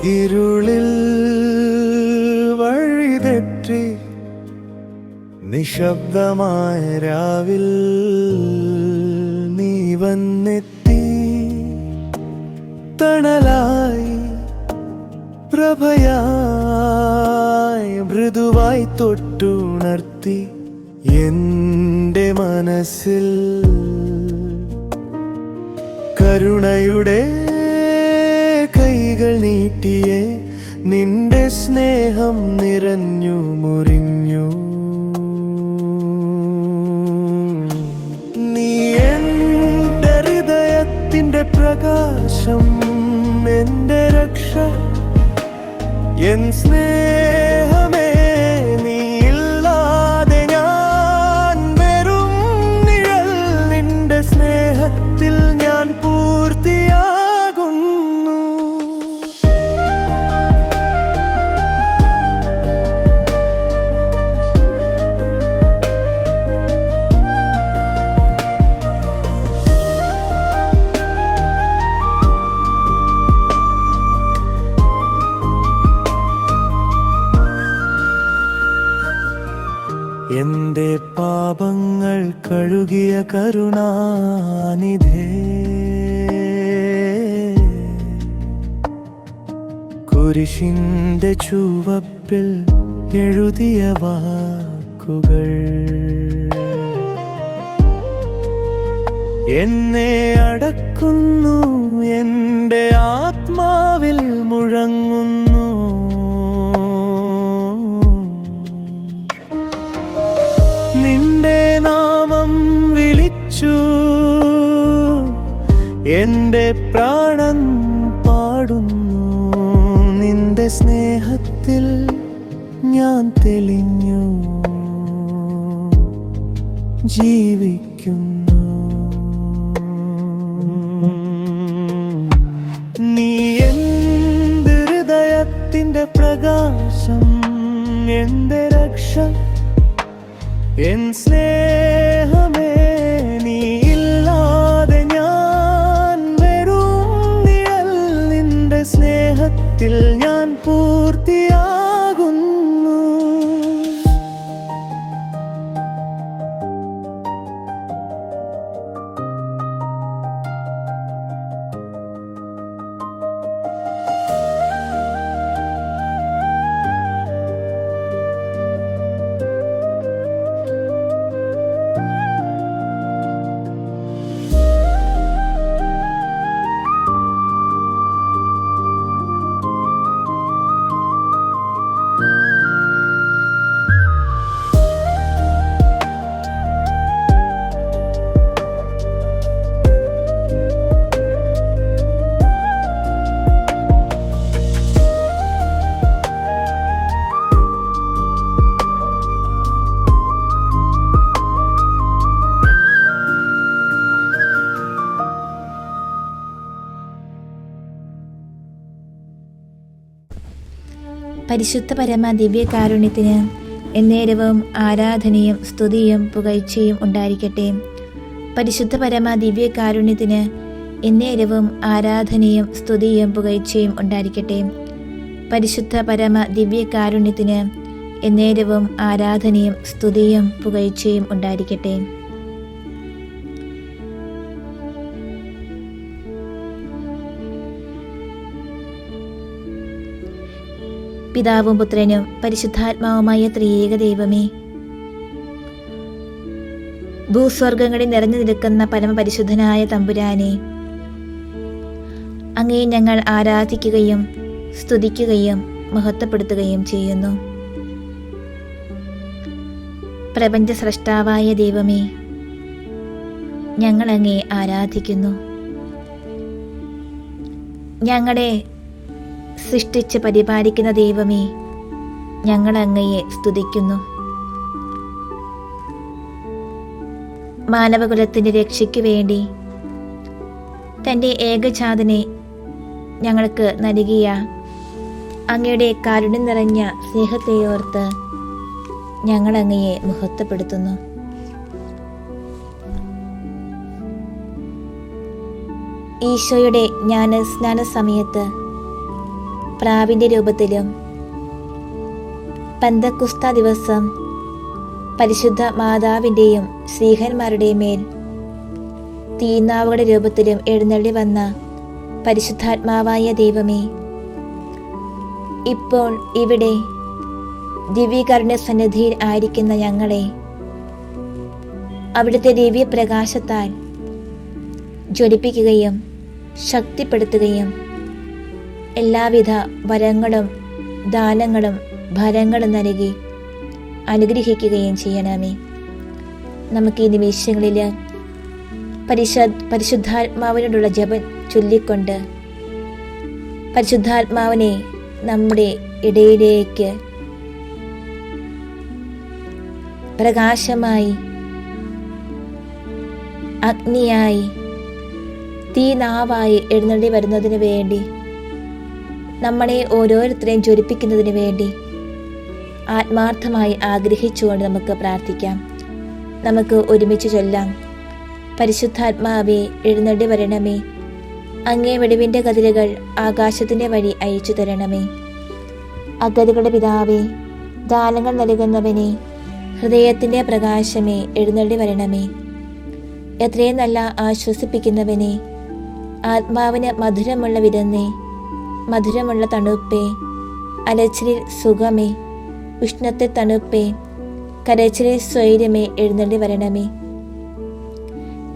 ഇരുളിൽ വഴിതെറ്റി നിശബ്ദമായ രാവിൽ നീ വന്നെത്തി. തണലായി പ്രഭയായി മൃദുവായി തൊട്ടുണർത്തി എൻ്റെ മനസ്സിൽ കരുണയുടെ കൈകൾ നീട്ടിയേ നിന്റെ സ്നേഹം നിറഞ്ഞു മുറിഞ്ഞു. നീ എൻ്റെ ഹൃദയത്തിൻ്റെ പ്രകാശം, എൻ്റെ രക്ഷ, എൻ സ്നേഹമേ. നീ ഇല്ലാതെ ഞാൻ വെറും നിഴൽ, നിന്റെ സ്നേഹത്തിൽ ഞാൻ പൂർത്തിയാകുന്നു. എൻ്റെ പാപങ്ങൾ കഴുകിയ കരുണാനിധേ, കുരിശിൻ്റെ ചുവപ്പിൽ എഴുതിയ വാക്കുകൾ എന്നെ അടക്കുന്നു, എൻ്റെ ആത്മാവിൽ മുഴങ്ങുന്നു. നിന്റെ നാമം വിളിച്ചു എൻ്റെ പ്രാണൻ പാടുന്നു. നിന്റെ സ്നേഹത്തിൽ ഞാൻ തെളിഞ്ഞു ജീവിക്കുന്നു. നീ എൻ്റെ ഹൃദയത്തിൻ്റെ പ്രകാശം, എൻ്റെ രക്ഷ, എൻ സ്നേഹമേ. നീ ഇല്ലാതെ ഞാൻ വെറും നിഴൽ, നിന്റെ സ്നേഹത്തിൽ ഞാൻ പൂർത്തിയാകുന്നു. പരിശുദ്ധ പരമ ദിവ്യകാരുണ്യത്തിന് എന്നേരവും ആരാധനയും സ്തുതിയും പുകഴ്ചയും ഉണ്ടായിരിക്കട്ടെ. പരിശുദ്ധ പരമ ദിവ്യകാരുണ്യത്തിന് എന്നേരവും ആരാധനയും സ്തുതിയും പുകഴ്ചയും ഉണ്ടായിരിക്കട്ടെ. പരിശുദ്ധ പരമ ദിവ്യകാരുണ്യത്തിന് എന്നേരവും ആരാധനയും സ്തുതിയും പുകഴ്ചയും ഉണ്ടായിരിക്കട്ടെ. പിതാവും പുത്രനും പരിശുദ്ധാത്മാവുമായ ത്രിയേക ദൈവമേ, ഭൂസ്വർഗങ്ങളിൽ നിറഞ്ഞു നിൽക്കുന്ന പരമപരിശുദ്ധനായ തമ്പുരാനെ, അങ്ങയെ ഞങ്ങൾ ആരാധിക്കുകയും സ്തുതിക്കുകയും മഹത്വപ്പെടുത്തുകയും ചെയ്യുന്നു. പ്രപഞ്ച സ്രഷ്ടാവായ ദൈവമേ, ഞങ്ങൾ അങ്ങയെ ആരാധിക്കുന്നു. ഞങ്ങളെ സൃഷ്ടിച്ച് പരിപാലിക്കുന്ന ദൈവമേ, ഞങ്ങൾ അങ്ങയെ സ്തുതിക്കുന്നു. മാനവകുലത്തിൻ്റെ രക്ഷയ്ക്കു വേണ്ടി തൻ്റെ ഏകജാതനെ ഞങ്ങൾക്ക് നൽകിയ അങ്ങയുടെ കാരുണ്യം നിറഞ്ഞ സ്നേഹത്തെയോർത്ത് ഞങ്ങൾ അങ്ങയെ മഹത്വപ്പെടുത്തുന്നു. ഈശോയുടെ ജ്ഞാനസ്നാന സമയത്ത് പ്രാവിൻ്റെ രൂപത്തിലും പെന്തക്കുസ്ത ദിവസം പരിശുദ്ധ മാതാവിൻ്റെയും സ്ത്രീഹന്മാരുടെയും മേൽ തീനാവുകളുടെ രൂപത്തിലും എഴുന്നള്ളി വന്ന പരിശുദ്ധാത്മാവായ ദൈവമേ, ഇപ്പോൾ ഇവിടെ ദിവ്യകാരുണ്യ സന്നിധിയിൽ ആയിരിക്കുന്ന ഞങ്ങളെ അവിടുത്തെ ദിവ്യപ്രകാശത്താൽ ജ്വലിപ്പിക്കുകയും ശക്തിപ്പെടുത്തുകയും എല്ലാവിധ വരങ്ങളും ദാനങ്ങളും ഫലങ്ങളും നൽകി അനുഗ്രഹിക്കുകയും ചെയ്യണമേ. നമുക്ക് ഈ നിമിഷങ്ങളിൽ പരിശുദ്ധാത്മാവിനോടുള്ള ജപം ചൊല്ലിക്കൊണ്ട് പരിശുദ്ധാത്മാവിനെ നമ്മുടെ ഇടയിലേക്ക് പ്രകാശമായി, അഗ്നിയായി, തീനാവായി എഴുന്നള്ളി വരുന്നതിന് വേണ്ടി, നമ്മളെ ഓരോരുത്തരെയും ജ്വലിപ്പിക്കുന്നതിന് വേണ്ടി ആത്മാർത്ഥമായി ആഗ്രഹിച്ചുകൊണ്ട് നമുക്ക് പ്രാർത്ഥിക്കാം. നമുക്ക് ഒരുമിച്ച് ചൊല്ലാം. പരിശുദ്ധാത്മാവേ, എഴുന്നള്ളി വരണമേ. അങ്ങേ വെളിവിൻ്റെ കതിരുകൾ ആകാശത്തിൻ്റെ വഴി അയച്ചു തരണമേ. അഗതികളുടെ പിതാവേ, ദാനങ്ങൾ നൽകുന്നവനെ, ഹൃദയത്തിൻ്റെ പ്രകാശമേ, എഴുന്നള്ളി വരണമേ. എത്രയും നല്ല ആശ്വസിപ്പിക്കുന്നവനെ, ആത്മാവിന് മധുരമുള്ള വിരുന്നേ, മധുരമുള്ള തണുപ്പേ, അലച്ചിലിൽ സുഖമേ, ഉഷ്ണത്തെ തണുപ്പേ, കരച്ചിലിൽ സ്വൈര്യമേ, എഴുന്നള്ളി വരണമേ.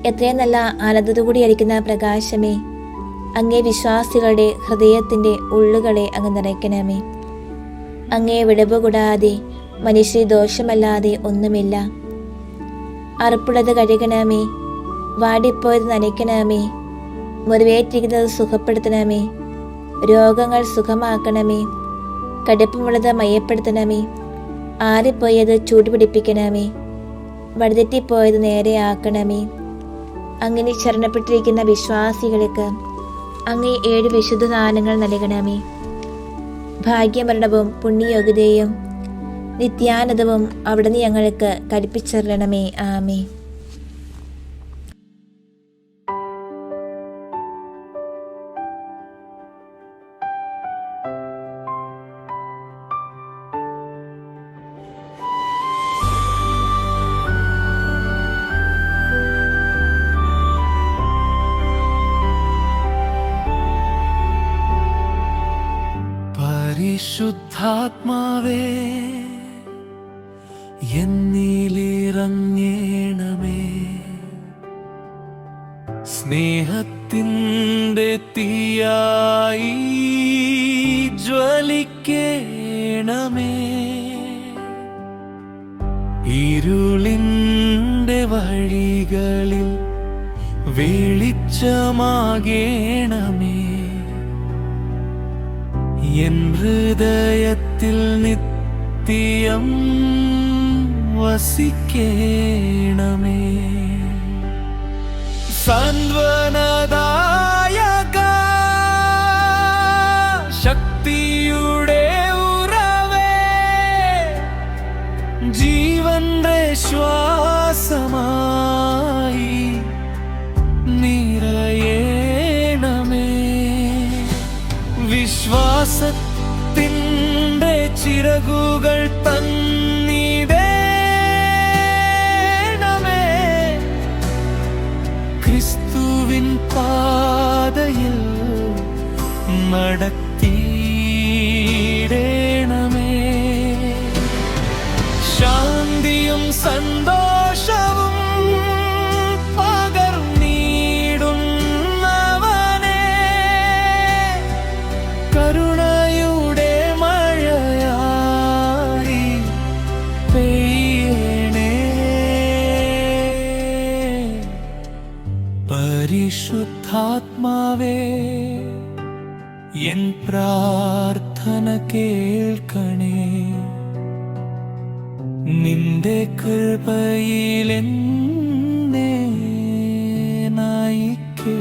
എത്രയും നല്ല ആനന്ദത്തോടുകൂടിയായിരിക്കുന്ന പ്രകാശമേ, അങ്ങേ വിശ്വാസികളുടെ ഹൃദയത്തിൻ്റെ ഉള്ളുകളെ അങ്ങ് നിറയ്ക്കണമേ. അങ്ങേ വിടവ് കൂടാതെ മനുഷ്യ ദോഷമല്ലാതെ ഒന്നുമില്ല. അറുപ്പുള്ളത് കഴുകണമേ, വാടിപ്പോയത് നനയ്ക്കണമേ, മുറിവേറ്റിരിക്കുന്നത് സുഖപ്പെടുത്തണമേ, രോഗങ്ങൾ സുഖമാക്കണമേ, കടുപ്പമുള്ളത് മയപ്പെടുത്തണമേ, ആറിപ്പോയത് ചൂടുപിടിപ്പിക്കണമേ, വഴിതെറ്റിപ്പോയത് നേരെയാക്കണമേ. അങ്ങനെ ശരണപ്പെട്ടിരിക്കുന്ന വിശ്വാസികൾക്ക് അങ്ങേ 7 വിശുദ്ധ ദാനങ്ങൾ നൽകണമേ. ഭാഗ്യമരണവും പുണ്യയോഗ്യതയും നിത്യാനന്ദവും അവിടുന്ന് ഞങ്ങൾക്ക് കൽപ്പിച്ചരണമേ. ആമേ. പരിശുദ്ധാത്മാവേ, എന്നിലിറങ്ങേണമേ. സ്നേഹത്തിൻ്റെ തീയായി ജ്വലിക്കേണമേ. ഇരുളിൻ്റെ വഴികളിൽ വെളിച്ചമാകേണമേ. എൻ ഹൃദയത്തിൽ നിത്യം വസിക്കേണമേ. സാന്ത്വനദായക ശക്തിയുടെ ഉറവേ, ജീവന്റെ ശ്വാസമായി നിറയേണമേ. വിശ്വാസത്തിൻ്റെ ചിറകുകൾ തന്നിടേണമേ. ക്രിസ്തുവിൻ പാതയിൽ നടത്തിയിടേണമേ. ശാന്തിയും സന്തോഷവും കരുണയുടെ മഴയായി പെയ്യണേ. പരിശുദ്ധാത്മാവേ, എൻ പ്രാർത്ഥന കേൾക്കണേ. നിന്റെ കൃപയിലെന്നെ നയിക്കണമേ.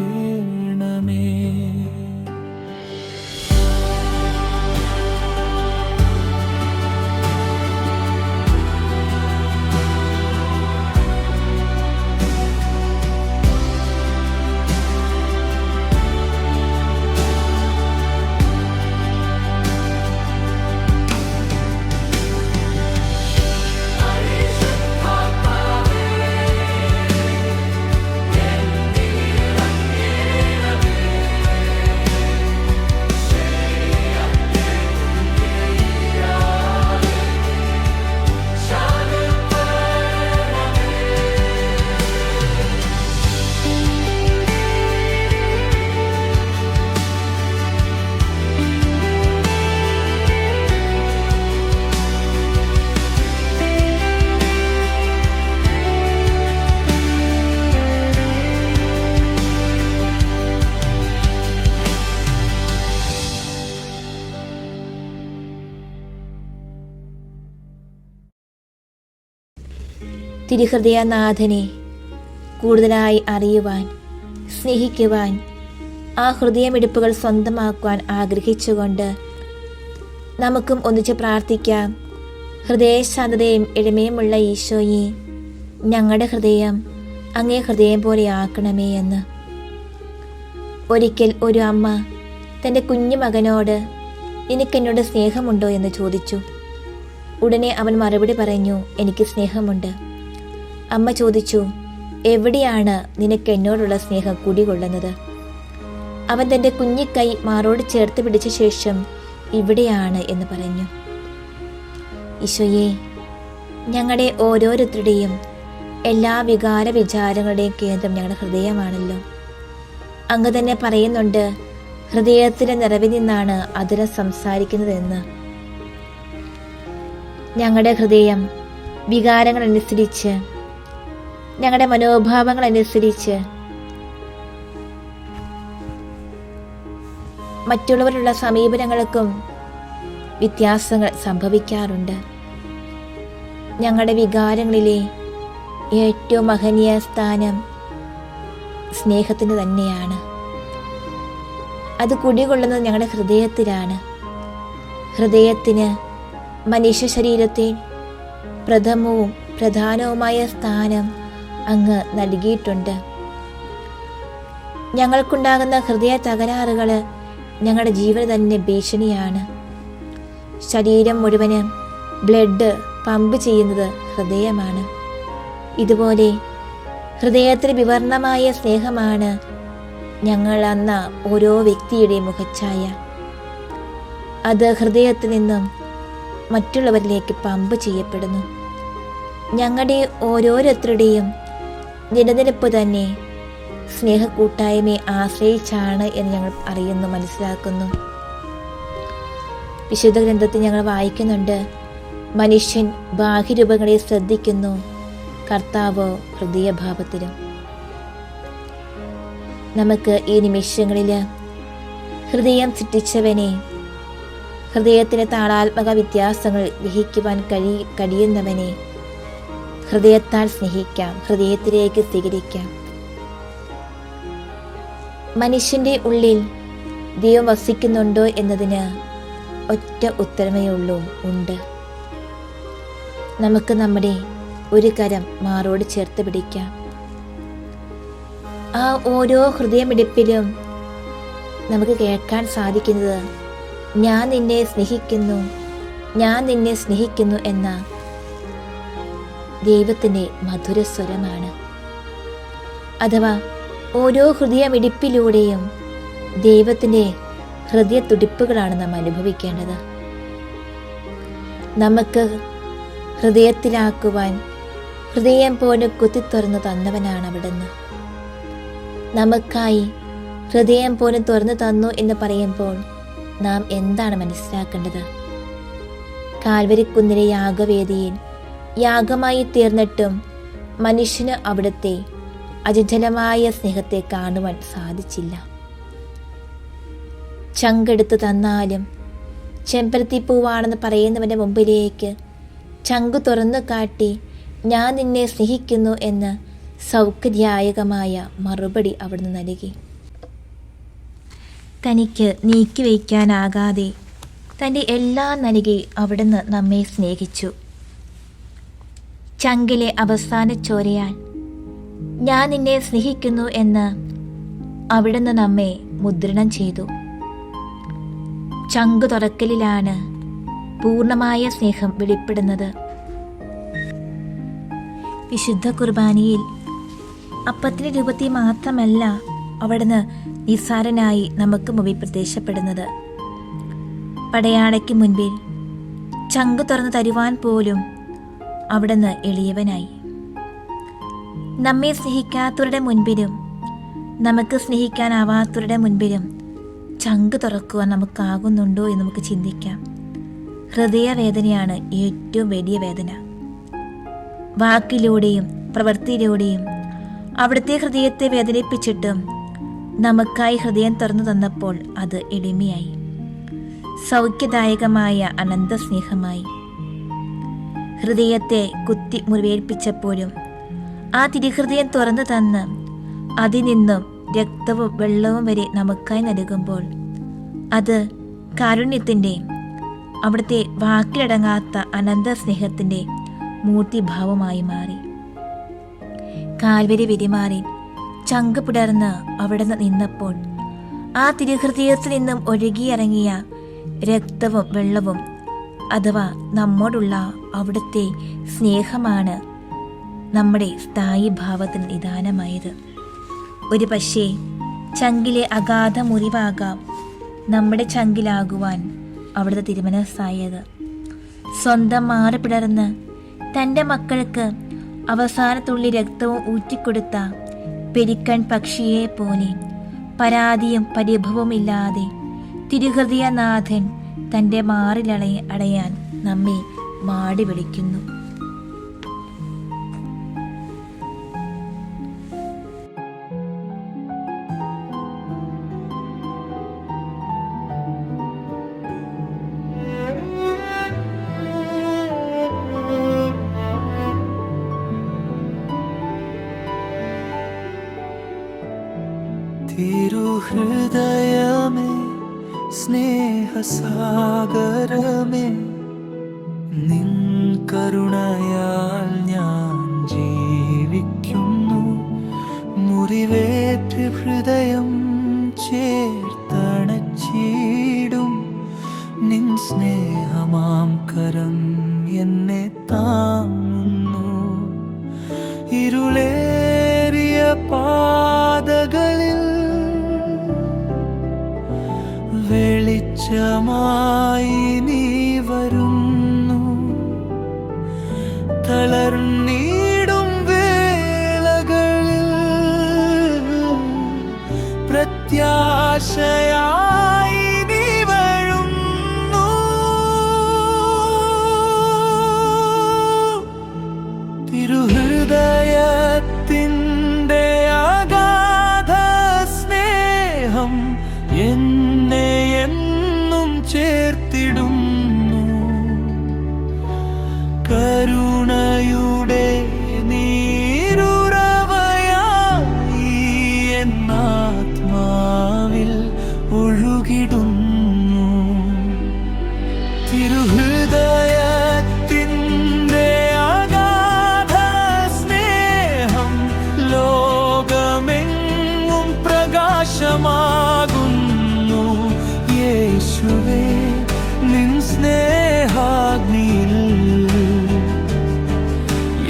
തിരുഹൃദയനാഥനെ കൂടുതലായി അറിയുവാൻ, സ്നേഹിക്കുവാൻ, ആ ഹൃദയമിടിപ്പുകൾ സ്വന്തമാക്കുവാൻ ആഗ്രഹിച്ചുകൊണ്ട് നമുക്കും ഒന്നിച്ച് പ്രാർത്ഥിക്കാം. ഹൃദയശാന്തതയും എളിമയുമുള്ള ഈശോയെ, ഞങ്ങളുടെ ഹൃദയം അങ്ങേ ഹൃദയം പോലെ ആക്കണമേ എന്ന്. ഒരിക്കൽ ഒരു അമ്മ തൻ്റെ കുഞ്ഞു മകനോട് നിനക്കെന്നോട് സ്നേഹമുണ്ടോ എന്ന് ചോദിച്ചു. ഉടനെ അവൻ മറുപടി പറഞ്ഞു, എനിക്ക് സ്നേഹമുണ്ട്. അമ്മ ചോദിച്ചു, എവിടെയാണ് നിനക്ക് എന്നോടുള്ള സ്നേഹം കുടികൊള്ളുന്നത്? അവൻ തൻ്റെ കുഞ്ഞിക്കൈ മാറോട് ചേർത്ത് പിടിച്ച ശേഷം ഇവിടെയാണ് എന്ന് പറഞ്ഞു. ഈശോയെ, ഞങ്ങളുടെ ഓരോരുത്തരുടെയും എല്ലാ വികാര വിചാരങ്ങളുടെയും കേന്ദ്രം ഞങ്ങളുടെ ഹൃദയമാണല്ലോ. അങ്ങ് തന്നെ പറയുന്നുണ്ട്, ഹൃദയത്തിൻ്റെ നിറവിൽ നിന്നാണ് അതിരം സംസാരിക്കുന്നതെന്ന്. ഞങ്ങളുടെ ഹൃദയം വികാരങ്ങളനുസരിച്ച്, ഞങ്ങളുടെ മനോഭാവങ്ങളനുസരിച്ച് മറ്റുള്ളവരുള്ള സമീപനങ്ങൾക്കും വ്യത്യാസങ്ങൾ സംഭവിക്കാറുണ്ട്. ഞങ്ങളുടെ വികാരങ്ങളിലെ ഏറ്റവും മഹനീയ സ്ഥാനം സ്നേഹത്തിന് തന്നെയാണ്. അത് കുടികൊള്ളുന്നത് ഞങ്ങളുടെ ഹൃദയത്തിലാണ്. ഹൃദയത്തിന് മനുഷ്യ ശരീരത്തിൽ പ്രഥമവും പ്രധാനവുമായ സ്ഥാനം അങ്ങ് നൽകിയിട്ടുണ്ട്. ഞങ്ങൾക്കുണ്ടാകുന്ന ഹൃദയ തകരാറുകൾ ഞങ്ങളുടെ ജീവന് തന്നെ ഭീഷണിയാണ്. ശരീരം മുഴുവനും ബ്ലഡ് പമ്പ് ചെയ്യുന്നത് ഹൃദയമാണ്. ഇതുപോലെ ഹൃദയത്തിൽ വിവർണമായ സ്നേഹമാണ് ഞങ്ങൾ എന്ന ഓരോ വ്യക്തിയുടെയും മുഖച്ഛായ. അത് ഹൃദയത്തിൽ നിന്നും മറ്റുള്ളവരിലേക്ക് പമ്പ് ചെയ്യപ്പെടുന്നു. ഞങ്ങളുടെ ഓരോരുത്തരുടെയും നിലനിൽപ്പ് തന്നെ സ്നേഹക്കൂട്ടായ്മയെ ആശ്രയിച്ചാണ് എന്ന് ഞങ്ങൾ അറിയുന്നു, മനസ്സിലാക്കുന്നു. വിശുദ്ധ ഗ്രന്ഥത്തിൽ ഞങ്ങൾ വായിക്കുന്നുണ്ട്, മനുഷ്യൻ ബാഹ്യരൂപങ്ങളെ ശ്രദ്ധിക്കുന്നു, കർത്താവോ ഹൃദയഭാവത്തിലും. നമുക്ക് ഈ നിമിഷങ്ങളിൽ ഹൃദയം സൃഷ്ടിച്ചവനെ, ഹൃദയത്തിൻ്റെ താളാത്മക വ്യത്യാസങ്ങൾ ഗ്രഹിക്കുവാൻ കഴിയുന്നവനെ ഹൃദയത്താൽ സ്നേഹിക്കാം, ഹൃദയത്തിലേക്ക് സ്വീകരിക്കാം. മനുഷ്യൻ്റെ ഉള്ളിൽ ദൈവം വസിക്കുന്നുണ്ടോ എന്നതിന് ഒറ്റ ഉത്തരമേ ഉള്ളൂ, ഉണ്ട്. നമുക്ക് നമ്മുടെ ഒരു കരം മാറോട് ചേർത്ത് പിടിക്കാം. ആ ഓരോ ഹൃദയമിടിപ്പിലും നമുക്ക് കേൾക്കാൻ സാധിക്കുന്നത്, ഞാൻ നിന്നെ സ്നേഹിക്കുന്നു, ഞാൻ നിന്നെ സ്നേഹിക്കുന്നു എന്ന ദൈവത്തിൻ്റെ മധുരസ്വരമാണ്. അഥവാ ഓരോ ഹൃദയമിടിപ്പിലൂടെയും ദൈവത്തിൻ്റെ ഹൃദയത്തുടിപ്പുകളാണ് നാം അനുഭവിക്കേണ്ടത്. നമുക്ക് ഹൃദയത്തിലാക്കുവാൻ ഹൃദയം പോലും കുത്തിത്തുറന്ന് തന്നവനാണ് അവിടുന്ന്. നമുക്കായി ഹൃദയം പോലും തുറന്നു തന്നു എന്ന് പറയുമ്പോൾ നാം എന്താണ് മനസ്സിലാക്കേണ്ടത്? കാൽവരിക്കുന്നിലെ യാഗവേദിയിൽ യാഗമായി തീർന്നിട്ടും മനുഷ്യന് അവിടുത്തെ അചഞ്ചലമായ സ്നേഹത്തെ കാണുവാൻ സാധിച്ചില്ല. ചങ്കെടുത്ത് തന്നാലും ചെമ്പരത്തിപ്പൂവാണെന്ന് പറയുന്നവൻ്റെ മുമ്പിലേക്ക് ചങ്കു തുറന്നു കാട്ടി ഞാൻ നിന്നെ സ്നേഹിക്കുന്നു എന്ന് സൗകര്യായകമായ മറുപടി അവിടുന്ന് നൽകി. തനിക്ക് നീക്കിവയ്ക്കാനാകാതെ തൻ്റെ എല്ലാം നൽകി അവിടുന്ന് നമ്മെ സ്നേഹിച്ചു. ചങ്കിലെ അവസാന ചോരയാൽ ഞാൻ നിന്നെ സ്നേഹിക്കുന്നു എന്ന് അവിടുന്ന് നമ്മെ മുദ്രണം ചെയ്തു. ചങ്കു തുറക്കലിലാണ് പൂർണ്ണമായ സ്നേഹം വെളിപ്പെടുന്നത്. വിശുദ്ധ കുർബാനയിൽ അപ്പത്തിൻ്റെ രൂപത്തിൽ മാത്രമല്ല അവിടുന്ന് നിസ്സാരനായി നമുക്ക് മുമ്പിൽ പ്രത്യക്ഷപ്പെടുന്നത്. പടയാടയ്ക്ക് മുൻപിൽ ചങ്കു തുറന്നു തരുവാൻ പോലും അവിടുന്ന് എളിയവനായി. നമ്മെ സ്നേഹിക്കാത്തവരുടെ മുൻപിലും നമുക്ക് സ്നേഹിക്കാനാവാത്തവരുടെ മുൻപിലും ചങ്ക് തുറക്കുവാൻ നമുക്കാകുന്നുണ്ടോ എന്ന് നമുക്ക് ചിന്തിക്കാം. ഹൃദയവേദനയാണ് ഏറ്റവും വലിയ വേദന. വാക്കിലൂടെയും പ്രവൃത്തിയിലൂടെയും അവിടുത്തെ ഹൃദയത്തെ വേദനിപ്പിച്ചിട്ടും നമുക്കായി ഹൃദയം തുറന്നു തന്നപ്പോൾ അത് എളിമയായി, സൗഖ്യദായകമായ അനന്ത സ്നേഹമായി. ഹൃദയത്തെ കുത്തി മുറിവേൽപ്പിച്ചപ്പോഴും ആ തിരുഹൃദയം തുറന്നു തന്ന് അതിൽ നിന്നും രക്തവും വെള്ളവും വരെ നമുക്കായി നൽകുമ്പോൾ അത് കാരുണ്യത്തിൻ്റെ, അവിടുത്തെ വാക്കിലടങ്ങാത്ത അനന്ത സ്നേഹത്തിൻ്റെ മൂർത്തിഭാവമായി മാറി. കാൽവരി വിരിമാറി ചങ്ക് പിടർന്ന് അവിടെ നിന്നപ്പോൾ ആ തിരുഹൃദയത്തിൽ നിന്നും ഒഴുകിയിറങ്ങിയ രക്തവും വെള്ളവും അഥവാ നമ്മോടുള്ള അവിടുത്തെ സ്നേഹമാണ് നമ്മുടെ സ്ഥായി ഭാവത്തിന് നിദാനമായത്. ഒരു പക്ഷേ ചങ്കിലെ അഗാധ മുറിവാകാം നമ്മുടെ ചങ്കിലാകുവാൻ അവിടുത്തെ തിരുമനസ്സായത്. സ്വന്തം മാറി പിടർന്ന് തൻ്റെ മക്കൾക്ക് അവസാനത്തുള്ളി രക്തവും ഊറ്റിക്കൊടുത്ത പെരിക്കൺ പക്ഷിയെ പോലെ പരാതിയും പരിഭവമില്ലാതെ തിരുഹൃദയനാഥൻ തൻ്റെ അടയാൻ നമ്മെ മാടി വിളിക്കുന്നു. തിരുഹൃദയമേ, സ്നേഹസാഗരമേ, നിൻ കരുണയാൽ ഞാൻ ജീവിക്കുന്നു. മുറിവേറ്റ ഹൃദയം ചേർത്തണച്ചിടും നിൻ സ്നേഹമാം കരം എന്നെ താങ്ങുന്നു. ഇരുളേറിയ പാതകളിൽ വെളിച്ചമായി നീ വരുന്നു. തളർന്നിടും വേളകളിൽ പ്രത്യാശയായി നീ വരുന്നു. തിരുഹൃദയത്തിൻ്റെ അഗാധ സ്നേഹം എന്നെ എന്നും ചേർത്തിടുന്നു. കരുണയുടെ നീരുറവയായി എന്നാത്മാവിൽ ഒഴുകിടുന്നു. തിരുഹൃദയത്തിൻ്റെ അഗാധ സ്നേഹം ലോകമെങ്ങും പ്രകാശമാകുന്നു. യേശുവേ, നിൻ സ്നേഹാഗ്നിയിൽ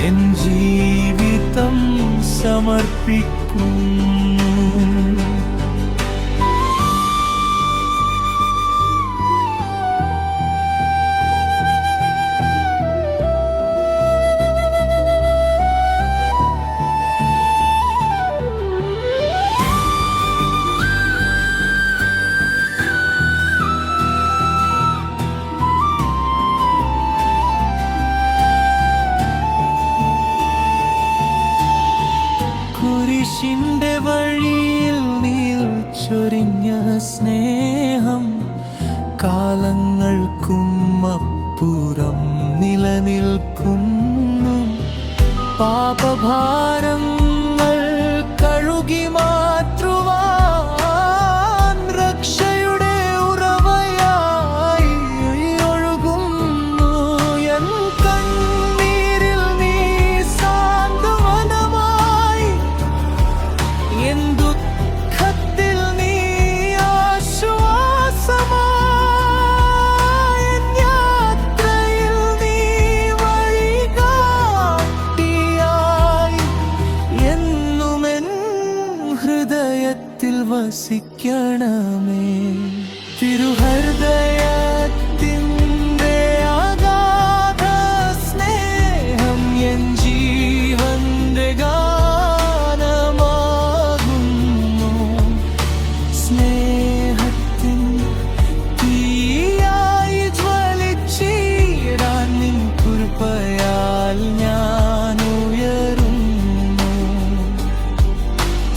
എൻ ജീവിതം സമർപ്പിക്കുന്നു. കുരിശിന്റെ വഴിയിൽ നീൽ ചൊരിഞ്ഞ സ്നേഹം കാലങ്ങൾക്കും അപ്പുറം നിലനിൽക്കുന്നു. പാപഭാരങ്ങൾ കഴുകി മാറ്റുവാൻ രക്ഷയുടെ ഉറവയായി ഒഴുകുന്നു. എൻ കണ്ണീരിൽ നീ സാന്ത്വനമായി, എൻ ദുഃഖത്തിൽ നീ ആശ്വാസമായി, എൻ യാത്രയിൽ നീ വഴികാട്ടിയായി എന്നുമെൻ ഹൃദയത്തിൽ വസിക്കണമേ. തിരുഹൃദയത്തിൻ്റെ അഗാധ സ്നേഹം എൻ ജീവന്റെ ഗാനമാകുന്നു. സ്നേഹത്തിൻ തീയായി ജ്വലിച്ചിടാൻ നിൻ കൃപയാൽ ഞാൻ ഉയരുന്നു.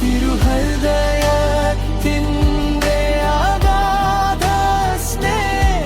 തിരുഹൃദയത്തിൻ്റെ അഗാധ സ്നേഹം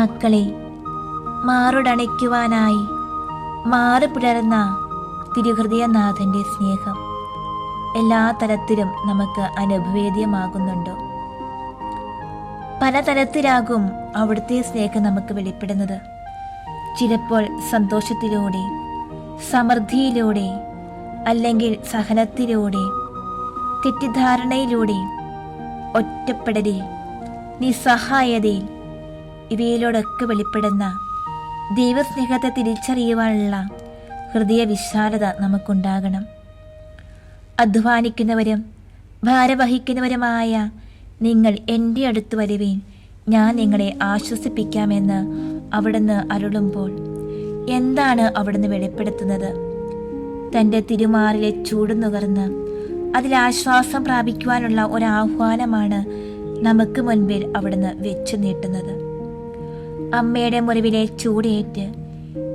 മക്കളെ, മാറോടണയ്ക്കുവാനായി മാറ് പിളർന്ന തിരുഹൃദയനാഥൻ്റെ സ്നേഹം എല്ലാ തലത്തിലും നമുക്ക് അനുഭവേദ്യമാകുന്നുണ്ടോ? പലതരത്തിലാകും അവിടുത്തെ സ്നേഹം നമുക്ക് വെളിപ്പെടുന്നത്. ചിലപ്പോൾ സന്തോഷത്തിലൂടെ, സമൃദ്ധിയിലൂടെ, അല്ലെങ്കിൽ സഹനത്തിലൂടെ, തെറ്റിദ്ധാരണയിലൂടെ, ഒറ്റപ്പെടലിൽ, നിസ്സഹായതയിൽ, ഇവയിലൂടെയൊക്കെ വെളിപ്പെടുന്ന ദൈവസ്നേഹത്തെ തിരിച്ചറിയുവാനുള്ള ഹൃദയവിശാലത നമുക്കുണ്ടാകണം. അധ്വാനിക്കുന്നവരും ഭാരവഹിക്കുന്നവരുമായ നിങ്ങൾ എൻ്റെ അടുത്ത് വരുവീൻ, ഞാൻ നിങ്ങളെ ആശ്വസിപ്പിക്കാമെന്ന് അവിടുന്ന് അരുളുമ്പോൾ എന്താണ് അവിടുന്ന് വെളിപ്പെടുത്തുന്നത്? തൻ്റെ തിരുമാറിലെ ചൂട് നുകർന്ന് അതിലാശ്വാസം പ്രാപിക്കുവാനുള്ള ഒരാഹ്വാനമാണ് നമുക്ക് മുൻപിൽ അവിടുന്ന് വെച്ചു നീട്ടുന്നത്. അമ്മയുടെ മുറിവിലെ ചൂടേറ്റ്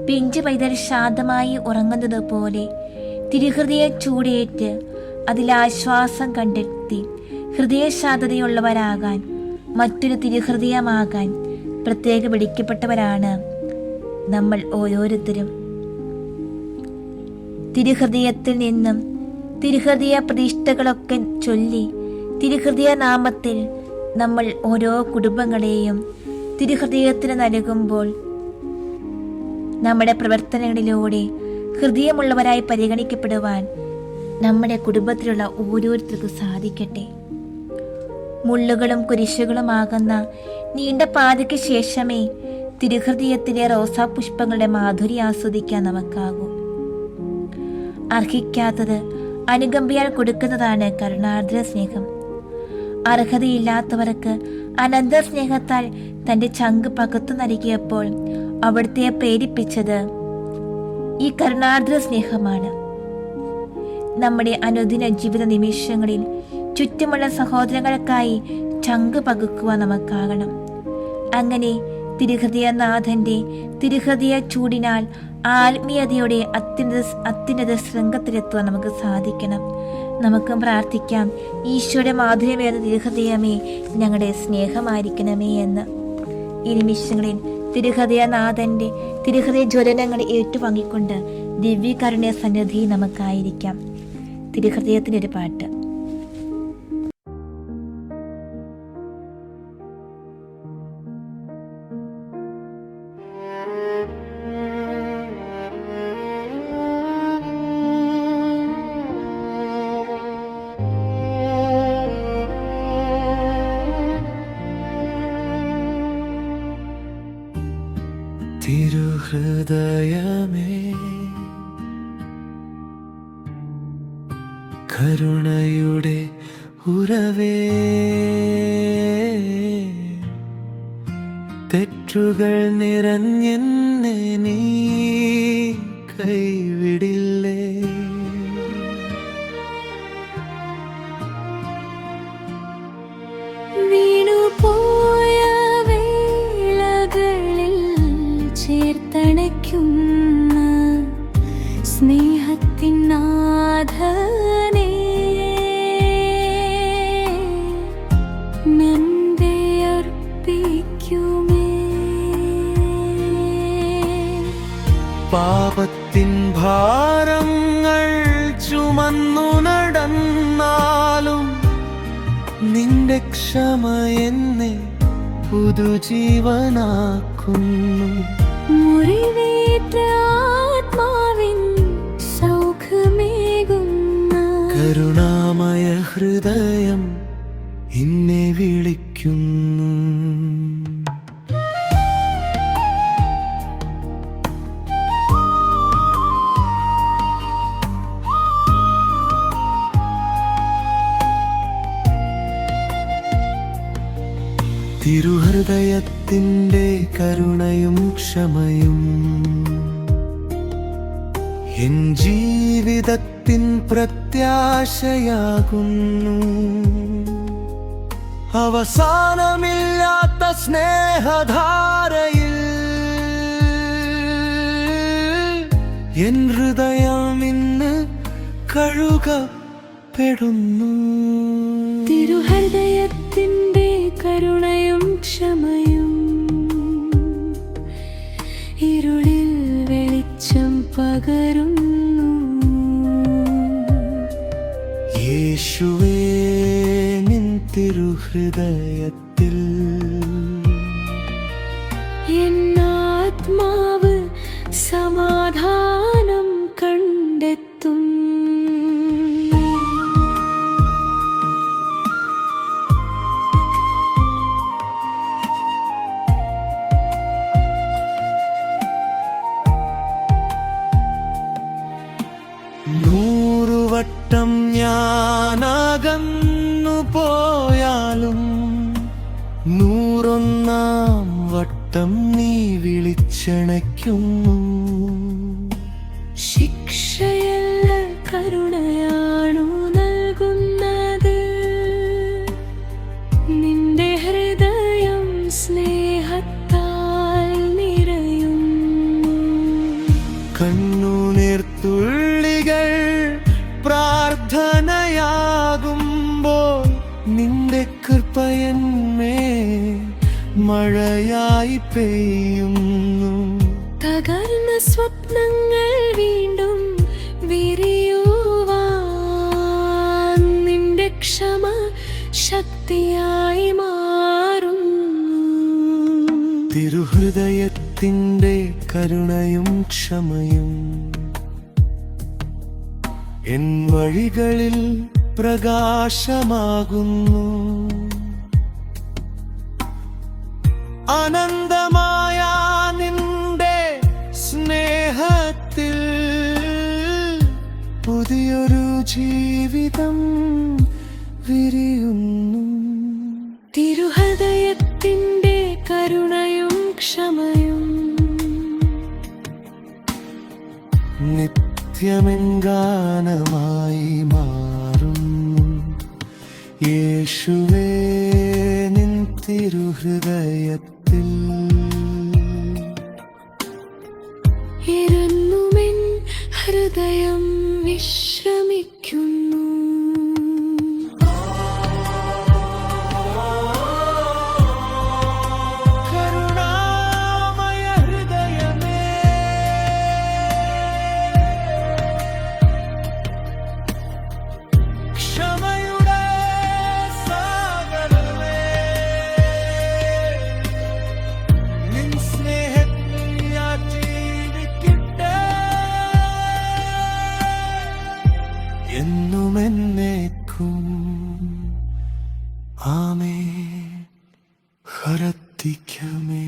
പിഞ്ചു പൈതൽ ശാന്തമായി ഉറങ്ങുന്നത് പോലെ തിരുഹൃദയ ചൂടേറ്റ് അതിലാശ്വാസം കണ്ടെത്തി ഹൃദയശാന്തതയുള്ളവരാകാൻ, മറ്റൊരു തിരുഹൃദയമാകാൻ പ്രത്യേക വിളിക്കപ്പെട്ടവരാണ് നമ്മൾ ഓരോരുത്തരും. തിരുഹൃദയത്തിൽ നിന്നും തിരുഹൃദയ പ്രതിഷ്ഠകളൊക്കെ ചൊല്ലി തിരുഹൃദയ നാമത്തിൽ നമ്മൾ ഓരോ കുടുംബങ്ങളെയും തിരുഹൃദയത്തിന് നൽകുമ്പോൾ നമ്മുടെ പ്രവർത്തനങ്ങളിലൂടെ ഹൃദയമുള്ളവരായി പരിഗണിക്കപ്പെടുവാൻ നമ്മുടെ കുടുംബത്തിലുള്ള ഓരോരുത്തർക്കും സാധിക്കട്ടെ. മുള്ളുകളും കുരിശുകളുമാകുന്ന നീണ്ട പാതയ്ക്ക് ശേഷമേ തിരുഹൃദയത്തിലെ റോസാപുഷ്പങ്ങളുടെ മാധുര്യം ആസ്വദിക്കാൻ നമുക്കാകൂ. അർഹിക്കാത്തത് അനുകമ്പയാൽ കൊടുക്കുന്നതാണ് കരുണാർദ്ര സ്നേഹം. അർഹതയില്ലാത്തവർക്ക് അനന്ത സ്നേഹത്താൽ തൻ്റെ ചങ്ക് പകത്തു നൽകിയപ്പോൾ അവിടുത്തെ പ്രേരിപ്പിച്ചത് ഈ കരുണാർദ്ര സ്നേഹമാണ്. നമ്മുടെ അനുദിന ജീവിത നിമിഷങ്ങളിൽ ചുറ്റുമുള്ള സഹോദരങ്ങൾക്കായി ചങ്ക് പകുക്കുവാൻ നമുക്കാകണം. അങ്ങനെ തിരുഹൃദയനാഥൻ്റെ തിരുഹൃദയ ചൂടിനാൽ ആത്മീയതയുടെ അത്യുന്നത ശൃംഗത്തിലെത്തുവാൻ നമുക്ക് സാധിക്കണം. നമുക്കും പ്രാർത്ഥിക്കാം, ഈശോയുടെ മാധുര്യമേറിയ തിരുഹൃദയമേ ഞങ്ങളുടെ സ്നേഹമായിരിക്കണമേ എന്ന്. ഈ നിമിഷങ്ങളിൽ തിരുഹൃദയനാഥൻ്റെ തിരുഹൃദയ ജ്വലനങ്ങളെ ഏറ്റുവാങ്ങിക്കൊണ്ട് ദിവ്യകാരുണ്യ സന്നിധി നമുക്കായിരിക്കാം. തിരുഹൃദയത്തിൻ്റെ ഒരു പാട്ട്. തിരുഹൃദയമേ കരുണയുടെ ഉറവേ, തെറ്റുകൾ നിറഞ്ഞെന്നെ നീ കൈവിടില്ലേ. വീണുപോയ വേളകളിൽ ചേർത്തണയ്ക്കുന്ന സ്നേഹത്തിൻ നാഥനേ, നന്ദി അർപ്പിക്കുമേ. പാപത്തിൻ ഭാരങ്ങൾ ചുമന്നു നടന്നാലും നിന്റെ ക്ഷമ എന്നെ പുതുജീവനാക്കുന്നു. മുറിവേറ്റ ആത്മാവിൻ സൗഖ്യമേകുന്ന കരുണാമയ ഹൃദയം എന്നെ വിളിക്കുന്നു. തിരുഹൃദയത്തിൻ്റെ കരുണയും ക്ഷമയും എൻ ജീവിതത്തിൻ പ്രത്യാശയാകുന്നു. അവസാനമില്ലാത്ത സ്നേഹധാരയിൽ എൻ ഹൃദയം ഇന്ന് കഴുകപ്പെടുന്നു. തിരുഹൃദയത്തിൻ്റെ കരുണയും ക്ഷമയും പകരുന്നു. യേശുവേ നിൻ തിരുഹൃദയത്തിൽ എന്നാത്മാവ് സമാധാനം കണ്ടെത്തും. നൂറുവട്ടം ഞാനകന്നു പോയാലും 101 വട്ടം നീ വിളിച്ചണയ്ക്കുന്നു. ശിക്ഷയല്ല കരുണയാണു നൽകുന്നത്, നിന്റെ ഹൃദയം സ്നേഹത്താൽ നിറയുന്നു. കണ്ണുനീർത്തുള്ളികൾ പ്രാർത്ഥനയാകുമ്പോൾ നിന്റെ കൃപയന്മേ മഴയായി പെയ്യുന്നു. തകർന്ന സ്വപ്നങ്ങൾ വീണ്ടും വിരിയുവാൻ നിന്റെ ക്ഷമ ശക്തിയായി മാറുന്നു. തിരുഹൃദയത്തിൻ്റെ കരുണയും ക്ഷമയും എൻ വഴികളിൽ പ്രകാശമാകുന്നു. അനന്തമായ നിന്റെ സ്നേഹത്തിൽ പുതിയൊരു ജീവിതം വിരിയുന്നു. തിരുഹൃദയത്തിൻ്റെ കരുണയും ക്ഷമയും നിത്യമെൻ ഗാനമായി മാറുന്നു. യേശുവേ നിൻ തിരുഹൃദയത്തിൽ ഇരുന്നുമെൻ ഹൃദയം വിശ്രമിക്കുന്നു. കരുണാമയ ഹൃദയമേ, ക്ഷമയുടെ സാഗരമേ, നിൻ സ്നേഹത്തിൽ ഞാൻ ജീവിക്കട്ടെ എന്നും എന്നേക്കും. ആമേൻ. ഹരത്തിക്കമേ.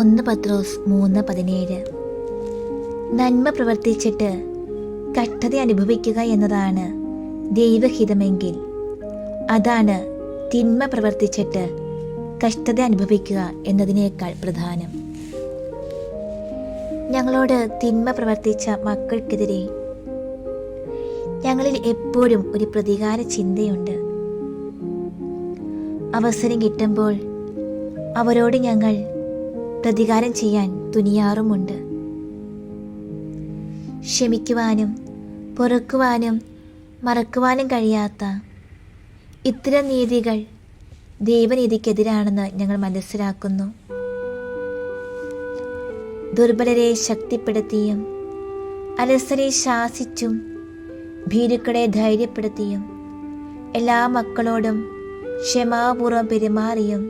ഒന്ന് പത്രോസ് 3:17. നന്മ പ്രവർത്തിച്ചിട്ട് കഷ്ടത അനുഭവിക്കുക എന്നതാണ് ദൈവഹിതമെങ്കിൽ അതാണ് തിന്മ പ്രവർത്തിച്ചിട്ട് കഷ്ടത അനുഭവിക്കുക എന്നതിനേക്കാൾ പ്രധാനം. ഞങ്ങളോട് തിന്മ പ്രവർത്തിച്ച മക്കൾക്കെതിരെ ഞങ്ങളിൽ എപ്പോഴും ഒരു പ്രതികാര ചിന്തയുണ്ട്. അവസരം കിട്ടുമ്പോൾ അവരോട് ഞങ്ങൾ പ്രതികാരം ചെയ്യാൻ തുനിയാറുമുണ്ട്. ക്ഷമിക്കുവാനും പൊറുക്കുവാനും മറക്കുവാനും കഴിയാത്ത ഇത്തരം നീതികൾ ദൈവനീതിക്കെതിരാണെന്ന് ഞങ്ങൾ മനസ്സിലാക്കുന്നു. ദുർബലരെ ശക്തിപ്പെടുത്തിയും അലസരെ ശാസിച്ചും ഭീരുക്കളെ ധൈര്യപ്പെടുത്തിയും എല്ലാ മക്കളോടും ക്ഷമാപൂർവം പെരുമാറിയും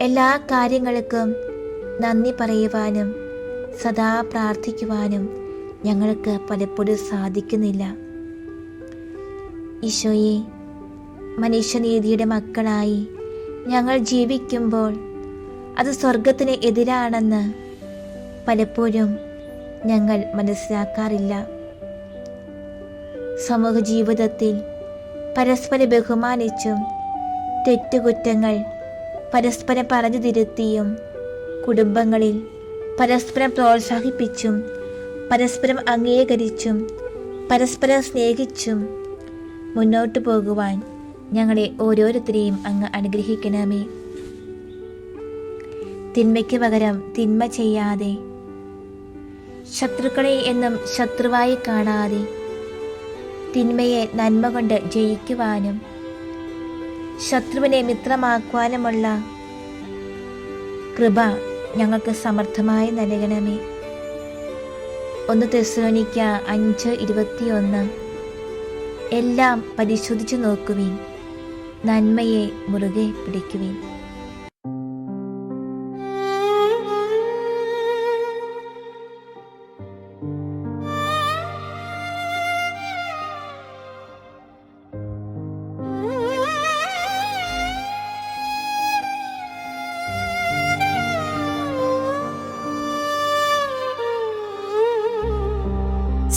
എല്ലാ കാര്യങ്ങൾക്കും നന്ദി പറയുവാനും സദാ പ്രാർത്ഥിക്കുവാനും ഞങ്ങൾക്ക് പലപ്പോഴും സാധിക്കുന്നില്ല. ഈശോയെ, മനുഷ്യനീതിയുടെ മക്കളായി ഞങ്ങൾ ജീവിക്കുമ്പോൾ അത് സ്വർഗത്തിന് എതിരാണെന്ന് പലപ്പോഴും ഞങ്ങൾ മനസ്സിലാക്കാറില്ല. സമൂഹ ജീവിതത്തിൽ പരസ്പരം ബഹുമാനിച്ചും തെറ്റുകുറ്റങ്ങൾ പരസ്പരം പറഞ്ഞു തിരുത്തിയും കുടുംബങ്ങളിൽ പരസ്പരം പ്രോത്സാഹിപ്പിച്ചും പരസ്പരം അംഗീകരിച്ചും പരസ്പരം സ്നേഹിച്ചും മുന്നോട്ടു പോകുവാൻ ഞങ്ങളെ ഓരോരുത്തരെയും അങ്ങ് അനുഗ്രഹിക്കണമേ. തിന്മയ്ക്ക് പകരം തിന്മ ചെയ്യാതെ, ശത്രുക്കളെ എന്നും ശത്രുവായി കാണാതെ, തിന്മയെ നന്മ കൊണ്ട് ജയിക്കുവാനും ശത്രുവിനെ മിത്രമാക്കുവാനുമുള്ള കൃപ ഞങ്ങൾക്ക് സമർത്ഥമായി നൽകണമേ. 1 തെസ്സലോനിക്ക 5:21. എല്ലാം പരിശോധിച്ചു നോക്കുവിൻ, നന്മയെ മുറുകെ പിടിക്കുവിൻ.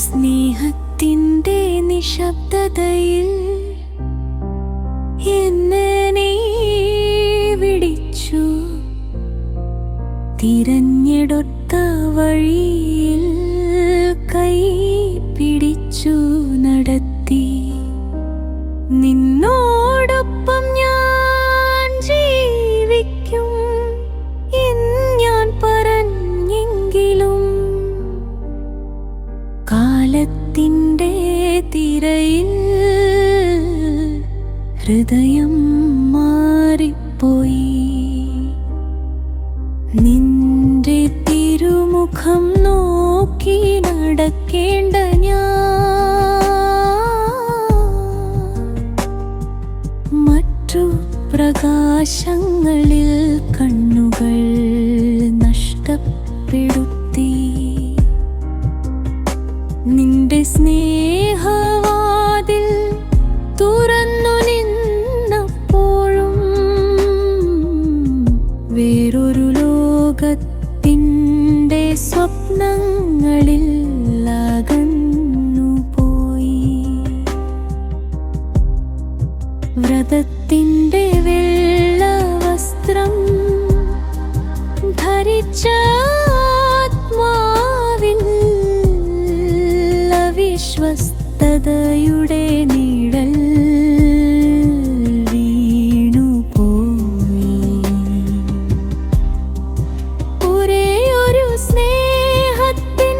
സ്നേഹത്തിൻ്റെ നിശബ്ദതയിൽ എന്നെ നീ വിളിച്ചു, തിരഞ്ഞെടുത്ത വഴിയിൽ കൈ പിടിച്ചു നടത്തി. നിന്നോടൊപ്പം ഞാൻ ജീവിക്കും എന്ന് ഞാൻ പറഞ്ഞെങ്കിലും കാലത്തിൻ്റെ തിരയിൽ ഹൃദയം മാറിപ്പോയി. നിന്റെ തിരുമുഖം നോക്കി നടക്കേണ്ട ഞാൻ മറ്റു പ്രകാശങ്ങളിൽ കണ്ണുകൾ നഷ്ടപ്പെടുത്തി. നിന്റെ സ്നേഹവാതിൽ തുറന്നു നിന്നപ്പോഴും വേറൊരു ലോകത്തിൻ്റെ സ്വപ്നങ്ങളിൽ അകന്നുപോയി. വ്രതത്തിൻ്റെ വെള്ള വസ്ത്രം ധരിച്ച ആത്മാവിൽ അവിശ്വസ്തതയുടെ നിഴൽ വീണുപോയി. ഒരേയൊരു സ്നേഹത്തിൻ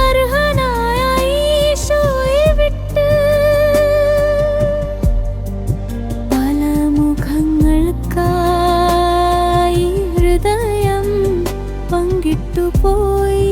അർഹനായ ഈശോയെ വിട്ട് പല മുഖങ്ങൾക്കായി ഹൃദയം പങ്കിട്ടുപോയി.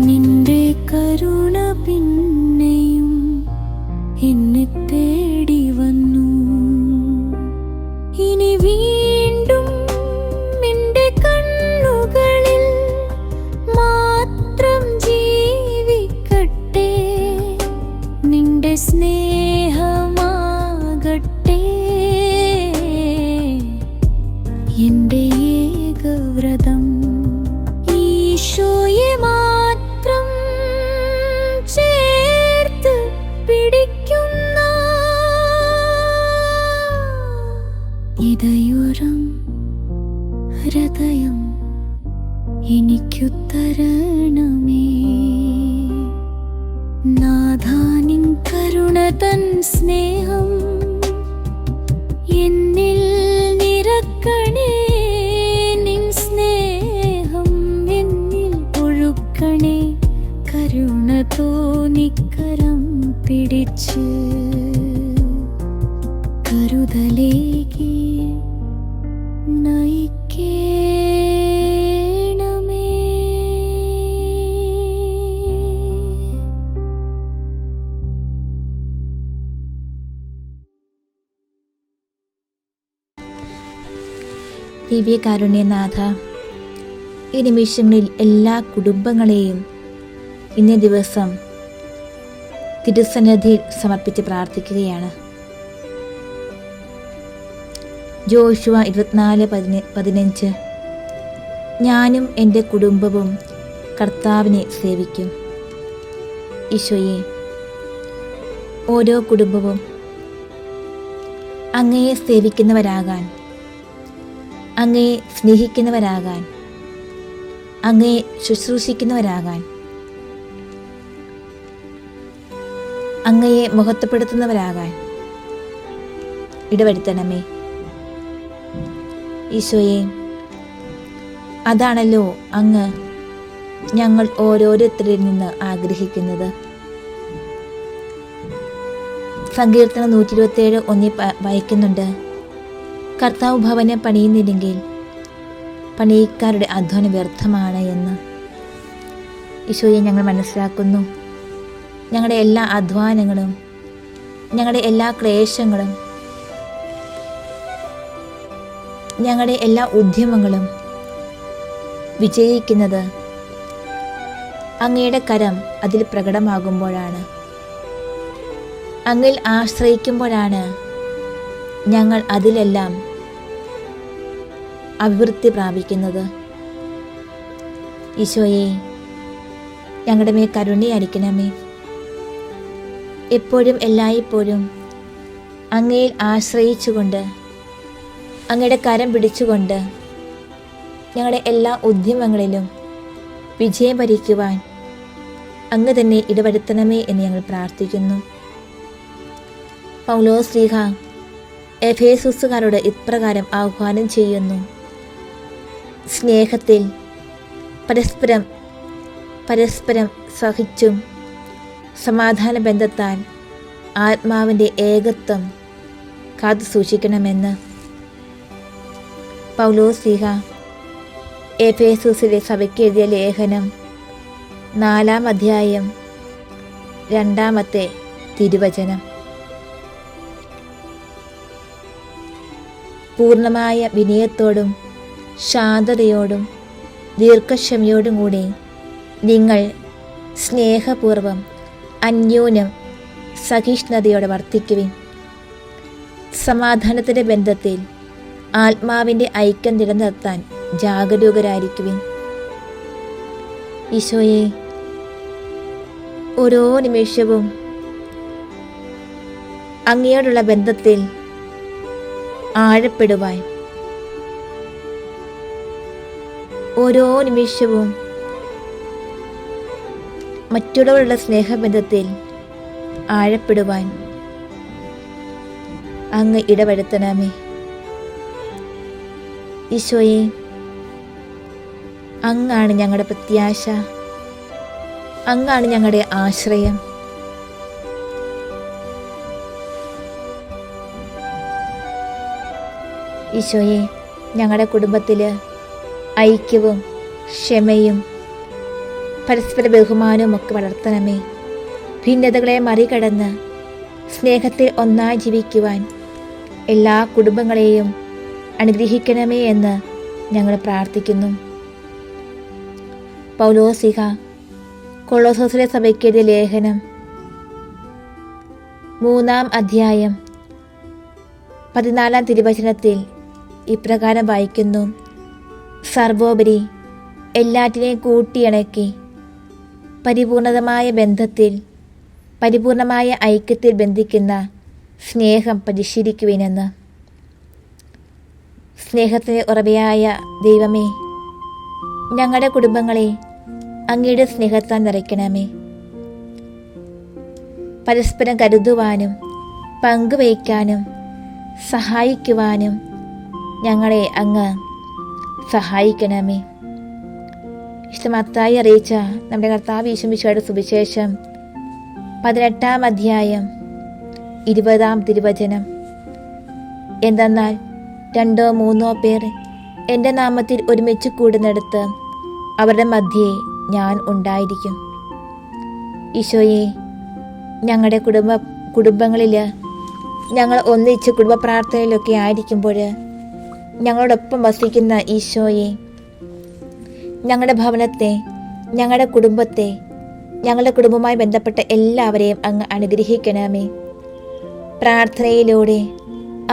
നിന്റെ കരുണ പിന്നെയും എന്നെ തേടി വന്നു. ഇനി വീണ്ടും എന്റെ കണ്ണുകളിൽ മാത്രം ജീവിക്കട്ടെ, നിന്റെ സ്നേഹമാകട്ടെ എന്റെ ഏകവ്രതം. ഈശോയെ മാത്രം ചേർത്ത് പിടിക്കുന്ന ഇതയോരം ഹൃദയം എനിക്കു തരണമേ. നാഥാ, നിൻ കരുണ തൻ സ്നേഹം എന്നിൽ നിറക്കണേ. നിൻ സ്നേഹം എന്നിൽ ഒഴുക്കണേ. കരുണ തോന്നിക്കരം പിടിച്ച് കരുതലേകി നയിക്കേണമേ. ദിവ്യകാരുണ്യനാഥ, ഈ നിമിഷങ്ങളിൽ എല്ലാ കുടുംബങ്ങളെയും ഇന്നേ ദിവസം തിരുസന്നിധിയിൽ സമർപ്പിച്ച് പ്രാർത്ഥിക്കുകയാണ്. ജോഷുവ 24:15. ഞാനും എൻ്റെ കുടുംബവും കർത്താവിനെ സേവിക്കും. ഈശോയെ, ഓരോ കുടുംബവും അങ്ങയെ സേവിക്കുന്നവരാകാൻ, അങ്ങയെ സ്നേഹിക്കുന്നവരാകാൻ, അങ്ങയെ ശുശ്രൂഷിക്കുന്നവരാകാൻ, അങ്ങയെ മഹത്വപ്പെടുത്തുന്നവരാകാൻ ഇടവരുത്തണമേ ഈശോയെ. അതാണല്ലോ അങ്ങ് ഞങ്ങൾ ഓരോരുത്തരിൽ നിന്ന് ആഗ്രഹിക്കുന്നത്. സങ്കീർത്തനം 127:1 വായിക്കുന്നുണ്ട്, കർത്താവ് ഭവനം പണിയുന്നില്ലെങ്കിൽ പണിക്കാരുടെ അധ്വാനം വ്യർത്ഥമാണ് എന്ന്. ഈശോയെ, ഞങ്ങൾ മനസ്സിലാക്കുന്നു ഞങ്ങളുടെ എല്ലാ അധ്വാനങ്ങളും, ഞങ്ങളുടെ എല്ലാ ക്ലേശങ്ങളും, ഞങ്ങളുടെ എല്ലാ ഉദ്യമങ്ങളും വിജയിക്കുന്നത് അങ്ങയുടെ കരം അതിൽ പ്രകടമാകുമ്പോഴാണ്. അങ്ങിൽ ആശ്രയിക്കുമ്പോഴാണ് ഞങ്ങൾ അതിലെല്ലാം അഭിവൃദ്ധി പ്രാപിക്കുന്നത്. ഈശോയെ, ഞങ്ങളുടെ മേൽ കരുണയായിരിക്കണമേ. എപ്പോഴും എല്ലായ്പ്പോഴും അങ്ങയിൽ ആശ്രയിച്ചുകൊണ്ട്, അങ്ങയുടെ കരം പിടിച്ചുകൊണ്ട് ഞങ്ങളുടെ എല്ലാ ഉദ്യമങ്ങളിലും വിജയം വരിക്കുവാൻ അങ്ങ് തന്നെ ഇടവരുത്തണമേ എന്ന് ഞങ്ങൾ പ്രാർത്ഥിക്കുന്നു. പൗലോസ് ശ്ലീഹ എഫേസുസുകാരോട് ഇപ്രകാരം ആഹ്വാനം ചെയ്യുന്നു, സ്നേഹത്തിൽ പരസ്പരം സഹിച്ചും സമാധാന ബന്ധത്താൽ ആത്മാവിൻ്റെ ഏകത്വം കാത്തു സൂക്ഷിക്കണമെന്ന്. പൗലോസ് ശ്ലീഹ എഫേസുസിലെ സഭയ്ക്ക് എഴുതിയ ലേഖനം 4-ാം അധ്യായം 2-ാമത്തെ തിരുവചനം. പൂർണ്ണമായ വിനയത്തോടും ശാന്തതയോടും ദീർഘക്ഷമയോടും കൂടി നിങ്ങൾ സ്നേഹപൂർവം അന്യോന്യം സഹിഷ്ണുതയോടെ വർത്തിക്കുവിൻ. സമാധാനത്തിൻ്റെ ബന്ധത്തിൽ ആത്മാവിൻ്റെ ഐക്യം നിലനിർത്താൻ ജാഗരൂകരായിരിക്കുവിൻ. ഈശോയെ, ഓരോ നിമിഷവും അങ്ങയോടുള്ള ബന്ധത്തിൽ ആഴപ്പെടുവാൻ, ഓരോ നിമിഷവും മറ്റുള്ളവരുള്ള സ്നേഹബന്ധത്തിൽ ആഴപ്പെടുവാൻ അങ്ങ് ഇടവരുത്തണമേ. ഈശോയെ, അങ്ങാണ് ഞങ്ങളുടെ പ്രത്യാശ, അങ്ങാണ് ഞങ്ങളുടെ ആശ്രയം. ഈശോയെ, ഞങ്ങളുടെ കുടുംബത്തിൽ ഐക്യവും ക്ഷമയും പരസ്പര ബഹുമാനവും ഒക്കെ വളർത്തണമേ. ഭിന്നതകളെ മറികടന്ന് സ്നേഹത്തിൽ ഒന്നായി ജീവിക്കുവാൻ എല്ലാ കുടുംബങ്ങളെയും അനുഗ്രഹിക്കണമേ എന്ന് ഞങ്ങൾ പ്രാർത്ഥിക്കുന്നു. പൗലോസ് ശ്ലീഹ കൊളോസോസിലെ സഭയ്ക്കെഴുതിയ ലേഖനം 3-ാം അധ്യായം 14-ാം തിരുവചനത്തിൽ ഇപ്രകാരം വായിക്കുന്നു, സർവോപരി എല്ലാറ്റിനെയും കൂട്ടിയിണക്കി പരിപൂർണമായ ബന്ധത്തിൽ, പരിപൂർണമായ ഐക്യത്തിൽ ബന്ധിക്കുന്ന സ്നേഹം പരിശീലിക്കുവിനെന്ന്. സ്നേഹത്തിന് ഉറവയായ ദൈവമേ, ഞങ്ങളുടെ കുടുംബങ്ങളെ അങ്ങയുടെ സ്നേഹത്താൽ നിറയ്ക്കണമേ. പരസ്പരം കരുതുവാനും പങ്കുവയ്ക്കാനും സഹായിക്കുവാനും ഞങ്ങളെ അങ്ങ് സഹായിക്കണമേ. മത്തായി അറിയിച്ച നമ്മുടെ കർത്താവ് യേശുമിശിഹായുടെ സുവിശേഷം 18-ാം അധ്യായം 20-ാം തിരുവചനം. എന്തെന്നാൽ 2-3 പേർ എൻ്റെ നാമത്തിൽ ഒരുമിച്ച് കൂടുന്നിടത്ത് അവരുടെ മധ്യേ ഞാൻ ഉണ്ടായിരിക്കും. ഈശോയെ, ഞങ്ങളുടെ കുടുംബങ്ങളിൽ ഞങ്ങൾ ഒന്നിച്ച് കുടുംബ പ്രാർത്ഥനയിലൊക്കെ ആയിരിക്കുമ്പോൾ ഞങ്ങളോടൊപ്പം വസിക്കുന്ന ഈശോയെ, ഞങ്ങളുടെ ഭവനത്തെ, ഞങ്ങളുടെ കുടുംബത്തെ, ഞങ്ങളുടെ കുടുംബവുമായി ബന്ധപ്പെട്ട എല്ലാവരെയും അങ്ങ് അനുഗ്രഹിക്കണമേ. പ്രാർത്ഥനയിലൂടെ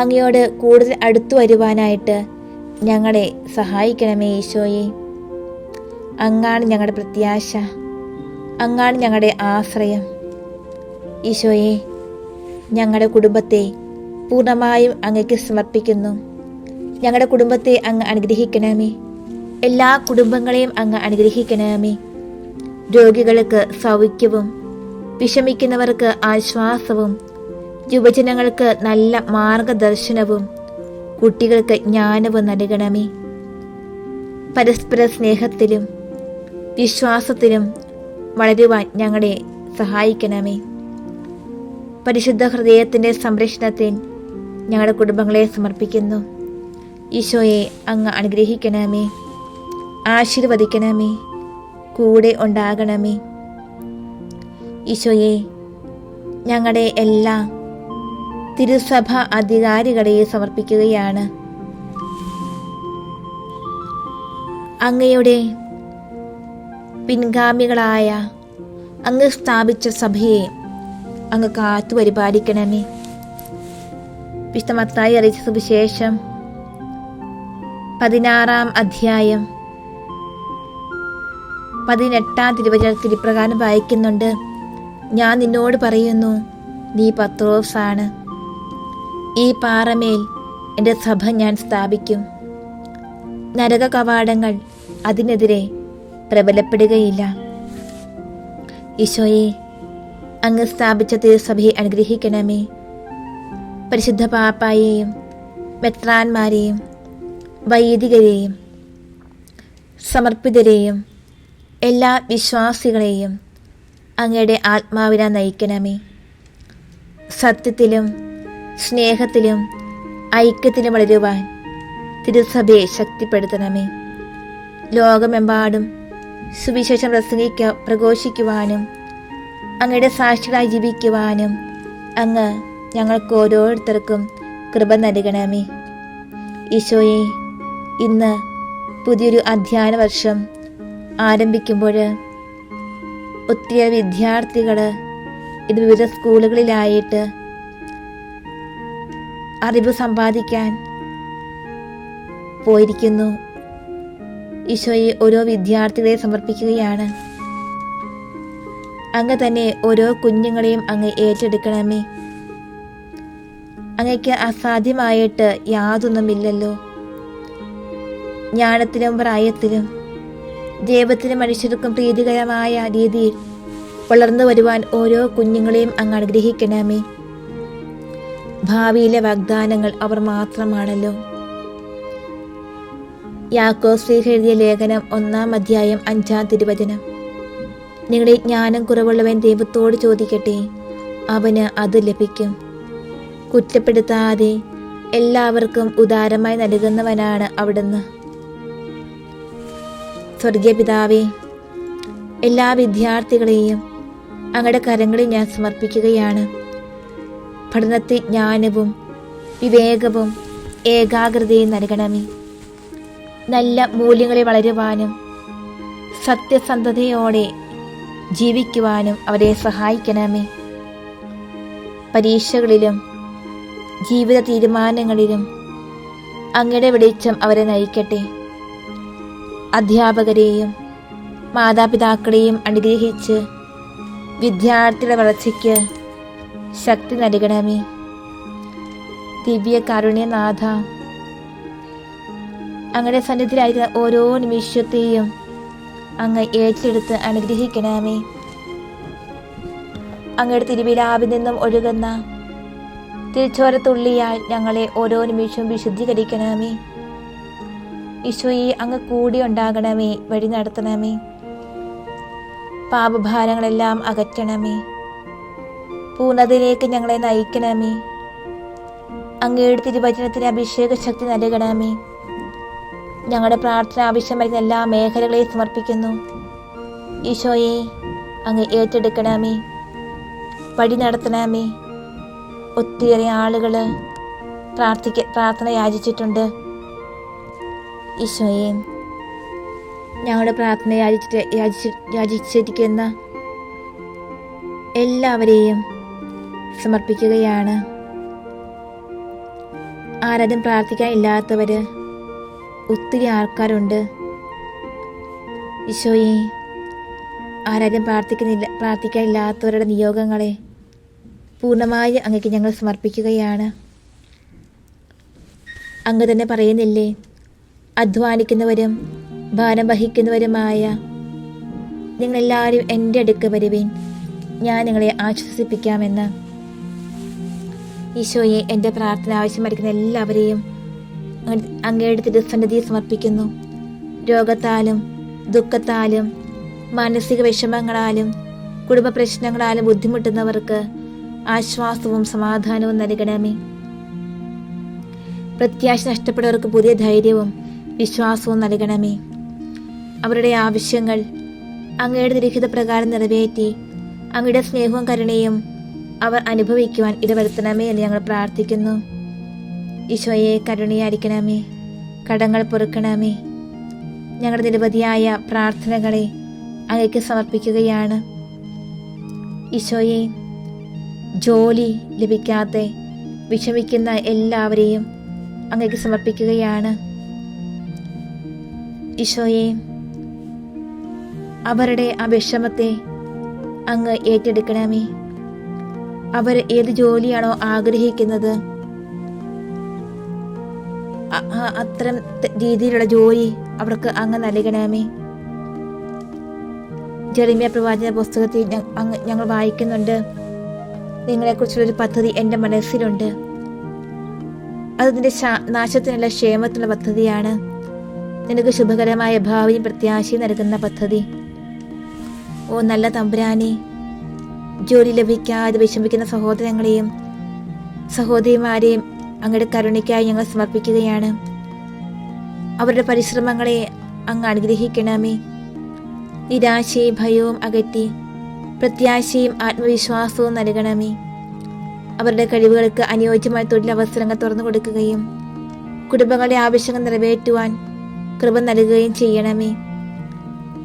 അങ്ങയോട് കൂടുതൽ അടുത്തു വരുവാനായിട്ട് ഞങ്ങളെ സഹായിക്കണമേ ഈശോയെ. അങ്ങാണ് ഞങ്ങളുടെ പ്രത്യാശ, അങ്ങാണ് ഞങ്ങളുടെ ആശ്രയം. ഈശോയെ, ഞങ്ങളുടെ കുടുംബത്തെ പൂർണ്ണമായും അങ്ങയ്ക്ക് സമർപ്പിക്കുന്നു. ഞങ്ങളുടെ കുടുംബത്തെ അങ്ങ് അനുഗ്രഹിക്കണമേ. എല്ലാ കുടുംബങ്ങളെയും അങ്ങ് അനുഗ്രഹിക്കണമേ. രോഗികൾക്ക് സൗഖ്യവും വിഷമിക്കുന്നവർക്ക് ആശ്വാസവും യുവജനങ്ങൾക്ക് നല്ല മാർഗദർശനവും കുട്ടികൾക്ക് ജ്ഞാനവും നൽകണമേ. പരസ്പര സ്നേഹത്തിലും വിശ്വാസത്തിലും വളരുവാൻ ഞങ്ങളെ സഹായിക്കണമേ. പരിശുദ്ധ ഹൃദയത്തിൻ്റെ സംരക്ഷണത്തിൽ ഞങ്ങളുടെ കുടുംബങ്ങളെ സമർപ്പിക്കുന്നു. ഈശോയെ അങ്ങ് അനുഗ്രഹിക്കണമേ, ആശീർവദിക്കണമേ, കൂടെ ഉണ്ടാകണമേ. ഈശോയെ ഞങ്ങളുടെ എല്ലാ തിരുസഭ അധികാരികളെ സമർപ്പിക്കുകയാണ്. അങ്ങയുടെ പിൻഗാമികളായ അങ്ങ് സ്ഥാപിച്ച സഭയെ അങ്ങ് കാത്തു പരിപാലിക്കണമേ. വിശുദ്ധ മത്തായി അറിയിച്ച സുവിശേഷം 16-ാം അധ്യായം 18-ാം തിരുവചനത്തിൽ ഇപ്രകാരം വായിക്കുന്നുണ്ട്: ഞാൻ നിന്നോട് പറയുന്നു, നീ പത്രോസാണ്. ഈ പാറമേൽ എൻ്റെ സഭ ഞാൻ സ്ഥാപിക്കും. നരക കവാടങ്ങൾ അതിനെതിരെ പ്രബലപ്പെടുകയില്ല. ഈശോയെ അങ്ങ് സ്ഥാപിച്ച തിരുസഭയെ അനുഗ്രഹിക്കണമേ. പരിശുദ്ധ പാപ്പായെയും മെത്രാന്മാരെയും വൈദികരെയും സമർപ്പിതരെയും എല്ലാ വിശ്വാസികളെയും അങ്ങയുടെ ആത്മാവിനാൽ നയിക്കണമേ. സത്യത്തിലും സ്നേഹത്തിലും ഐക്യത്തിലും വളരുവാൻ തിരുസഭയെ ശക്തിപ്പെടുത്തണമേ. ലോകമെമ്പാടും സുവിശേഷം പ്രഘോഷിക്കുവാനും അങ്ങയുടെ സാക്ഷികളായി ജീവിക്കുവാനും അങ്ങ് ഞങ്ങൾക്ക് ഓരോരുത്തർക്കും കൃപ നൽകണമേ. ഈശോയെ ഇന്ന് പുതിയൊരു അധ്യയന വർഷം ആരംഭിക്കുമ്പോൾ ഒത്തിരി വിദ്യാർത്ഥികൾ ഇത് വിവിധ സ്കൂളുകളിലായിട്ട് അറിവ് സമ്പാദിക്കാൻ പോയിരിക്കുന്നു. ഈശോയെ ഓരോ വിദ്യാർത്ഥികളെ സമർപ്പിക്കുകയാണ്. അങ്ങ് തന്നെ ഓരോ കുഞ്ഞുങ്ങളെയും അങ്ങ് ഏറ്റെടുക്കണമേ. അങ്ങയ്ക്ക് അസാധ്യമായിട്ട് യാതൊന്നുമില്ലല്ലോ. ജ്ഞാനത്തിലും പ്രായത്തിലും ദൈവത്തിനും മനുഷ്യർക്കും പ്രീതികരമായ രീതിയിൽ വളർന്നു വരുവാൻ ഓരോ കുഞ്ഞുങ്ങളെയും അങ്ങ് അനുഗ്രഹിക്കണമേ. ഭാവിയിലെ വാഗ്ദാനങ്ങൾ അവർ മാത്രമാണല്ലോ. യാക്കോബ് ശ്ലീഹ എഴുതിയ ലേഖനം 1-ാം അധ്യായം 5-ാം തിരുവചനം: നിങ്ങളുടെ ജ്ഞാനം കുറവുള്ളവൻ ദൈവത്തോട് ചോദിക്കട്ടെ, അവന് അത് ലഭിക്കും. കുറ്റപ്പെടുത്താതെ എല്ലാവർക്കും ഉദാരമായി നൽകുന്നവനാണ് അവിടുന്ന്. സ്വർഗീയ പിതാവേ, എല്ലാ വിദ്യാർത്ഥികളെയും അങ്ങയുടെ കരങ്ങളിൽ ഞാൻ സമർപ്പിക്കുകയാണ്. പഠനത്തിൽ ജ്ഞാനവും വിവേകവും ഏകാഗ്രതയും നൽകണമേ. നല്ല മൂല്യങ്ങളിൽ വളരുവാനും സത്യസന്ധതയോടെ ജീവിക്കുവാനും അവരെ സഹായിക്കണമേ. പരീക്ഷകളിലും ജീവിത തീരുമാനങ്ങളിലും അങ്ങയുടെ വെളിച്ചം അവരെ നയിക്കട്ടെ. അധ്യാപകരെയും മാതാപിതാക്കളെയും അനുഗ്രഹിച്ച് വിദ്യാർത്ഥികളുടെ വളർച്ചയ്ക്ക് ശക്തി നൽകണമേ. ദിവ്യ കാരുണ്യനാഥ, അങ്ങയുടെ സന്നിധിയിലായിരിക്കുന്ന ഓരോ നിമിഷത്തെയും അങ്ങ് ഏറ്റെടുത്ത് അനുഗ്രഹിക്കണമേ. അങ്ങയുടെ തിരുവിലാവിൽ നിന്നും ഒഴുകുന്ന തിരുച്ചോരത്തുള്ളിയാൽ ഞങ്ങളെ ഓരോ നിമിഷവും വിശുദ്ധീകരിക്കണമേ. ഈശോയെ അങ്ങ് കൂടി ഉണ്ടാകണമേ, വഴി നടത്തണമേ. പാപഭാരങ്ങളെല്ലാം അകറ്റണമേ. പൂർണ്ണതയിലേക്ക് ഞങ്ങളെ നയിക്കണമേ. അങ്ങയുടെ തിരുവചനത്തിന് അഭിഷേക ശക്തി നൽകണമേ. ഞങ്ങളുടെ പ്രാർത്ഥന ആവശ്യമായിരുന്ന എല്ലാ മേഖലകളെയും സമർപ്പിക്കുന്നു. ഈശോയെ അങ്ങ് ഏറ്റെടുക്കണമേ, വഴി നടത്തണമേ. ഒത്തിരി ആളുകൾ പ്രാർത്ഥന യാചിച്ചിട്ടുണ്ട്. ഈശോയെ ഞങ്ങളുടെ പ്രാർത്ഥന യാചിച്ചിരിക്കുന്ന എല്ലാവരെയും സമർപ്പിക്കുകയാണ്. ആരാരും പ്രാർത്ഥിക്കാൻ ഇല്ലാത്തവർ ഒത്തിരി ആൾക്കാരുണ്ട്. ഈശോയെ ആരാരും പ്രാർത്ഥിക്കാനില്ലാത്തവരുടെ നിയോഗങ്ങളെ പൂർണ്ണമായി അങ്ങേക്ക് ഞങ്ങൾ സമർപ്പിക്കുകയാണ്. അങ്ങ് തന്നെ പറയുന്നില്ലേ, അധ്വാനിക്കുന്നവരും ഭാരം വഹിക്കുന്നവരുമായ നിങ്ങളെല്ലാവരും എൻ്റെ അടുക്ക് വരുവിൻ, ഞാൻ നിങ്ങളെ ആശ്വസിപ്പിക്കാമെന്ന്. ഈശോയെ, എൻ്റെ പ്രാർത്ഥന ആവശ്യമായിരിക്കുന്ന എല്ലാവരെയും അങ്ങയുടെ തിരുസന്നിധിയിൽ സമർപ്പിക്കുന്നു. രോഗത്താലും ദുഃഖത്താലും മാനസിക വിഷമങ്ങളാലും കുടുംബ പ്രശ്നങ്ങളാലും ബുദ്ധിമുട്ടുന്നവർക്ക് ആശ്വാസവും സമാധാനവും നൽകണമേ. പ്രത്യാശ നഷ്ടപ്പെട്ടവർക്ക് പുതിയ ധൈര്യവും വിശ്വാസവും നൽകണമേ. അവരുടെ ആവശ്യങ്ങൾ അങ്ങയുടെ ലിഖിത പ്രകാരം നിറവേറ്റി അങ്ങയുടെ സ്നേഹവും കരുണയും അവർ അനുഭവിക്കുവാൻ ഇടവരുത്തണമേ എന്ന് ഞങ്ങൾ പ്രാർത്ഥിക്കുന്നു. ഈശോയെ, കരുണയായിരിക്കണമേ, കടങ്ങൾ പൊറുക്കണമേ. ഞങ്ങളുടെ നിരവധിയായ പ്രാർത്ഥനകളെ അങ്ങേക്ക് സമർപ്പിക്കുകയാണ്. ഈശോയെ, ജോലി ലഭിക്കാതെ വിഷമിക്കുന്ന എല്ലാവരെയും അങ്ങേക്ക് സമർപ്പിക്കുകയാണ്. ഈശോയെ, അവരുടെ ആ വിഷമത്തെ അങ്ങ് ഏറ്റെടുക്കണമേ. അവർ ഏത് ജോലിയാണോ ആഗ്രഹിക്കുന്നത് അത്തരം രീതിയിലുള്ള ജോലി അവർക്ക് അങ്ങ് നൽകണമേ. ജെറമ്യാ പ്രവാചക പുസ്തകത്തിൽ ഞങ്ങൾ വായിക്കുന്നുണ്ട്, നിങ്ങളെക്കുറിച്ചുള്ളൊരു പദ്ധതി എൻ്റെ മനസ്സിലുണ്ട്, അത് നിന്റെ നാശത്തിനുള്ള ക്ഷേമത്തിനുള്ള പദ്ധതിയാണ്, നിനക്ക് ശുഭകരമായ ഭാവിയും പ്രത്യാശയും നൽകുന്ന പദ്ധതി. ഓ നല്ല തമ്പുരാനെ, ജോലി ലഭിക്കാതെ വിഷമിക്കുന്ന സഹോദരങ്ങളെയും സഹോദരിമാരെയും അങ്ങയുടെ കരുണയ്ക്കായി ഞങ്ങൾ സമർപ്പിക്കുകയാണ്. അവരുടെ പരിശ്രമങ്ങളെ അങ്ങ് അനുഗ്രഹിക്കണമേ. നിരാശയും ഭയവും അകറ്റി പ്രത്യാശയും ആത്മവിശ്വാസവും നൽകണമേ. അവരുടെ കഴിവുകൾക്ക് അനുയോജ്യമായ തൊഴിലവസരങ്ങൾ തുറന്നു കൊടുക്കുകയും കുടുംബങ്ങളുടെ ആവശ്യങ്ങൾ നിറവേറ്റുവാൻ കൃപ നൽകുകയും ചെയ്യണമേ.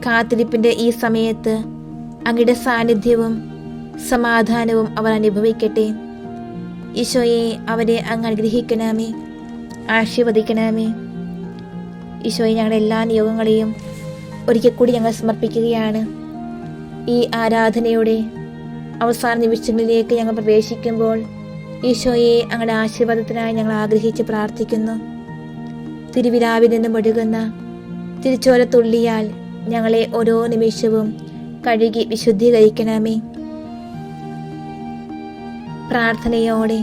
കാത്തിരിപ്പിൻ്റെ ഈ സമയത്ത് അങ്ങയുടെ സാന്നിധ്യവും സമാധാനവും അവർ അനുഭവിക്കട്ടെ. ഈശോയെ, അവരെ അങ്ങ് അനുഗ്രഹിക്കണമേ, ആശീർവദിക്കണമേ. ഈശോയെ, ഞങ്ങളുടെ എല്ലാ നിയോഗങ്ങളെയും ഒരിക്കൽ കൂടി ഞങ്ങൾ സമർപ്പിക്കുകയാണ്. ഈ ആരാധനയുടെ അവസാന നിമിഷങ്ങളിലേക്ക് ഞങ്ങൾ പ്രവേശിക്കുമ്പോൾ ഈശോയെ, അങ്ങയുടെ ആശീർവാദത്തിനായി ഞങ്ങൾ ആഗ്രഹിച്ച് പ്രാർത്ഥിക്കുന്നു. തിരുവിലാവിൽ നിന്നും ഒഴുകുന്ന തിരുച്ചോര തുള്ളിയാൽ ഞങ്ങളെ ഓരോ നിമിഷവും കഴുകി വിശുദ്ധീകരിക്കണമേ. പ്രാർത്ഥനയോടെ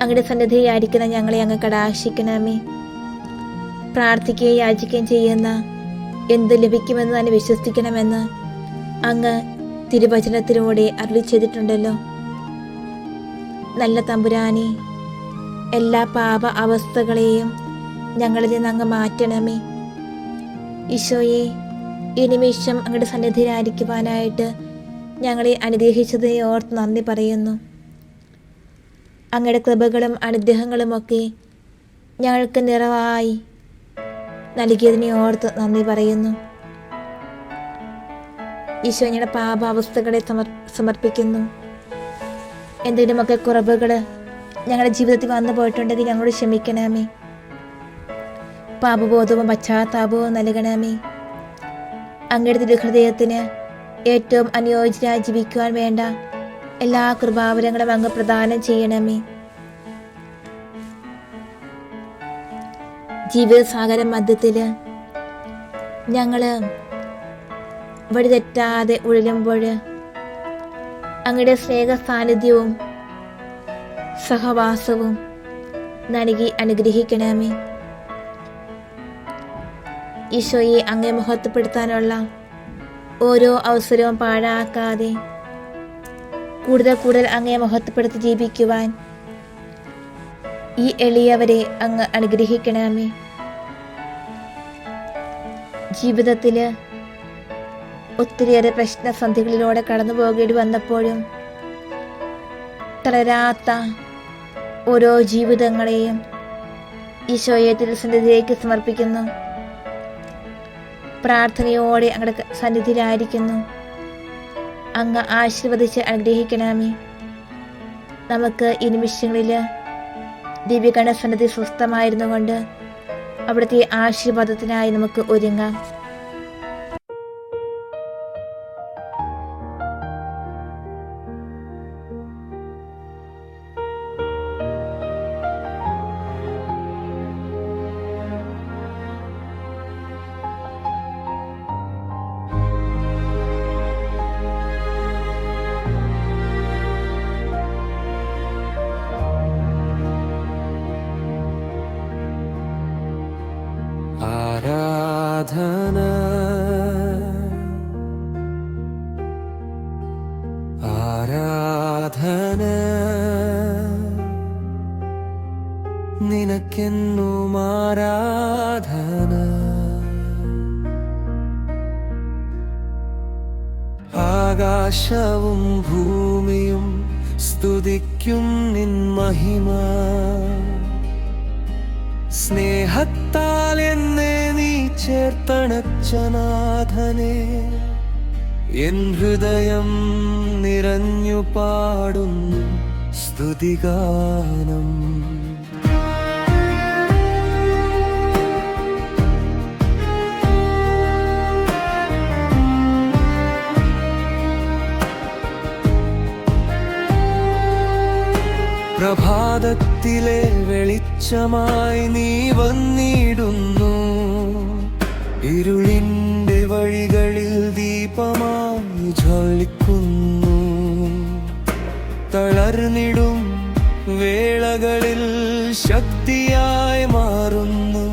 അങ്ങയുടെ സന്നിധിയായിരിക്കുന്ന ഞങ്ങളെ അങ്ങ് കടാക്ഷിക്കണമേ. പ്രാർത്ഥിക്കുകയും യാചിക്കുകയും ചെയ്യുന്ന എന്ത് ലഭിക്കുമെന്ന് തന്നെ വിശ്വസിക്കണമെന്ന് അങ്ങ് തിരുവചനത്തിലൂടെ അരുളി ചെയ്തിട്ടുണ്ടല്ലോ. നല്ല തമ്പുരാനെ, എല്ലാ പാപ അവസ്ഥകളെയും ഞങ്ങളിൽ നിന്ന് അങ്ങ് മാറ്റണമേ. ഈശോയെ, ഈ നിമിഷം അങ്ങയുടെ സന്നിധിയിലായിരിക്കുവാനായിട്ട് ഞങ്ങളെ അനുഗ്രഹിച്ചതിനെ ഓർത്ത് നന്ദി പറയുന്നു. അങ്ങയുടെ കൃപകളും അനുഗ്രഹങ്ങളുമൊക്കെ ഞങ്ങൾക്ക് നിറവായി നൽകിയതിനെ ഓർത്ത് നന്ദി പറയുന്നു. ഈശോ, ഞങ്ങളുടെ പാപാവസ്ഥകളെ സമർപ്പിക്കുന്നു. എന്തെങ്കിലുമൊക്കെ കുറവുകൾ ഞങ്ങളുടെ ജീവിതത്തിൽ വന്നു പോയിട്ടുണ്ടെങ്കിൽ ഞങ്ങളോട് ക്ഷമിക്കണമേ. പാപബോധവും പശ്ചാത്താപവും നൽകണമേ. അങ്ങയുടെ തിരുഹൃദയത്തിന് ഏറ്റവും അനുയോജ്യരായി ജീവിക്കുവാൻ വേണ്ട എല്ലാ കൃപാവരങ്ങളും അങ്ങ് പ്രദാനം ചെയ്യണമേ. ജീവിതസാഗര മധ്യത്തിൽ ഞങ്ങൾ വഴിതെറ്റാതെ ഉഴലുമ്പോൾ അങ്ങയുടെ സ്നേഹ സാന്നിധ്യവും സഹവാസവും നൽകി അനുഗ്രഹിക്കണമേ. ഈശോയെ, അങ്ങേ മഹത്വപ്പെടുത്താനുള്ള ഓരോ അവസരവും പാഴാക്കാതെ കൂടുതൽ അങ്ങേ മഹത്വപ്പെടുത്തി ജീവിക്കുവാൻ ഈ എളിയവരെ അങ്ങ് അനുഗ്രഹിക്കണമേ. ജീവിതത്തിൽ ഒത്തിരിയേറെ പ്രശ്നസന്ധികളിലൂടെ കടന്നു പോകേണ്ടി വന്നപ്പോഴും തളരാത്ത ഓരോ ജീവിതങ്ങളെയും ഈശോയെ തിരുസന്നിധിയിലേക്ക് സമർപ്പിക്കുന്നു. പ്രാർത്ഥനയോടെ അങ്ങയുടെ സന്നിധിയിലായിരിക്കുന്നു. അങ്ങ് ആശീർവദിച്ച് അനുഗ്രഹിക്കണമേ. നമുക്ക് ഈ നിമിഷങ്ങളിൽ ദിവ്യഗണ സന്നിധി സ്വസ്ഥമായിരുന്നു കൊണ്ട് അവിടുത്തെ ആശീർവാദത്തിനായി നമുക്ക് ഒരുങ്ങാം. ആരാധന നിനക്കെന്നും ആരാധന. ആകാശവും ഭൂമിയും സ്തുതിക്കും നിൻ മഹിമ. സ്നേഹത്താൽ എന്നെ നീ ചേർത്തണച്ച നാഥനെ, എൻ ഹൃദയം നിറഞ്ഞു പാടുന്നു സ്തുതിഗാനം. പ്രഭാതത്തിലെ വെളിച്ചമായി നീ വന്നിടുന്നു, ഇരുളിൻ്റെ വഴികളിൽ ദീപമായി ജ്വലിക്കുന്നു. തളർന്നിടും വേളകളിൽ ശക്തിയായി മാറുന്നു,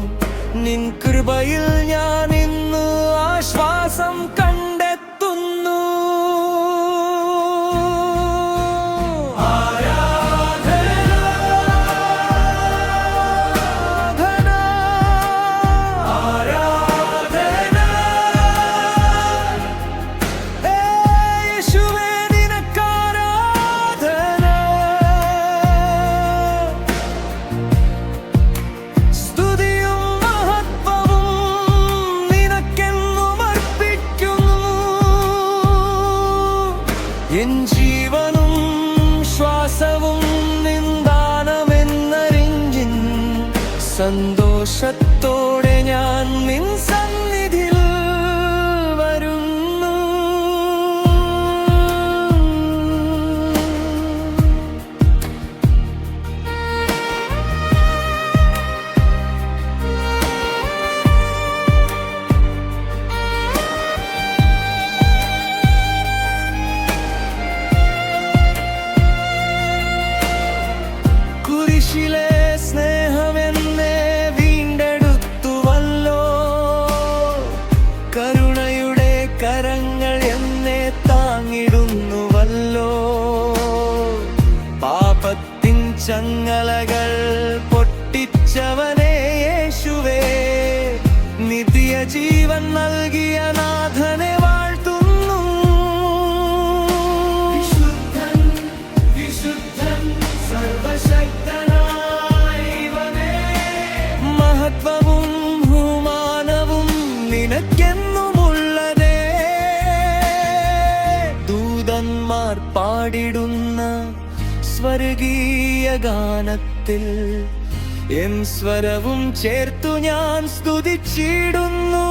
നിൻ കൃപയിൽ ഞാൻ ഇന്ന് ആശ്വാസം കണ്ടെത്തുന്നു. എൻ ജീവനും ശ്വാസവും നിന്ദാനമെന്നറിഞ്ഞിൻ സന്തോഷത്തോടെ ഞാൻ നിൻ സന്നിധിയിൽ വരുന്നു. കുരിശിലെ സ്നേഹമെന്നെ വീണ്ടെടുത്തുവല്ലോ, കരുണയുടെ കരങ്ങൾ എന്നെ താങ്ങിടുന്നുവല്ലോ. പാപത്തിൻ ചങ്ങലകൾ പൊട്ടിച്ചവനേ യേശുവേ, നിത്യജീവൻ നൽകിയ നാഥനെ വാഴ്ത്തുന്നു. വിശുദ്ധൻ വിശുദ്ധൻ സർവശക്തനായവനേ, മഹത്വവും ബഹുമാനവും നിനക്കെന്നുമുള്ളതേ. ദൂതന്മാർ പാടിടുന്ന സ്വർഗീയ ഗാനത്തിൽ എൻ സ്വരവും ചേർത്തു ഞാൻ സ്തുതിച്ചിടുന്നു.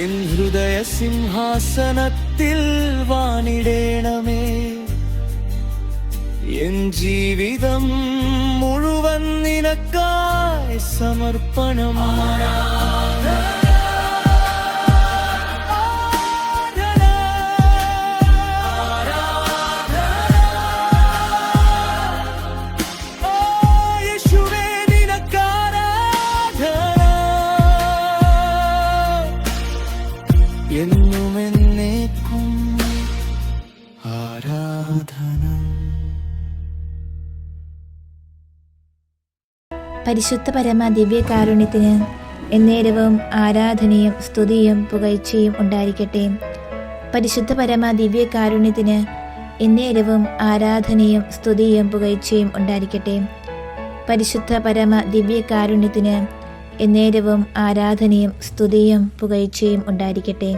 എൻ ഹൃദയ സിംഹാസനത്തിൽ വാണിടേണമേ, എൻ ജീവിതം മുഴുവൻ നിനക്കായി സമർപ്പണം. എന്നുമെന്നേക്കും ആരാധന. പരിശുദ്ധ പരമ ദിവ്യകാരുണ്യത്തിന് എന്നേരവും ആരാധനയും സ്തുതിയും പുകഴ്ചയും ഉണ്ടായിരിക്കട്ടെ. പരിശുദ്ധ പരമ ദിവ്യകാരുണ്യത്തിന് എന്നേരവും ആരാധനയും സ്തുതിയും പുകഴ്ചയും ഉണ്ടായിരിക്കട്ടെ. പരിശുദ്ധ പരമ ദിവ്യകാരുണ്യത്തിന് എന്നേരവും ആരാധനയും സ്തുതിയും പുകഴ്ചയും ഉണ്ടായിരിക്കട്ടെ.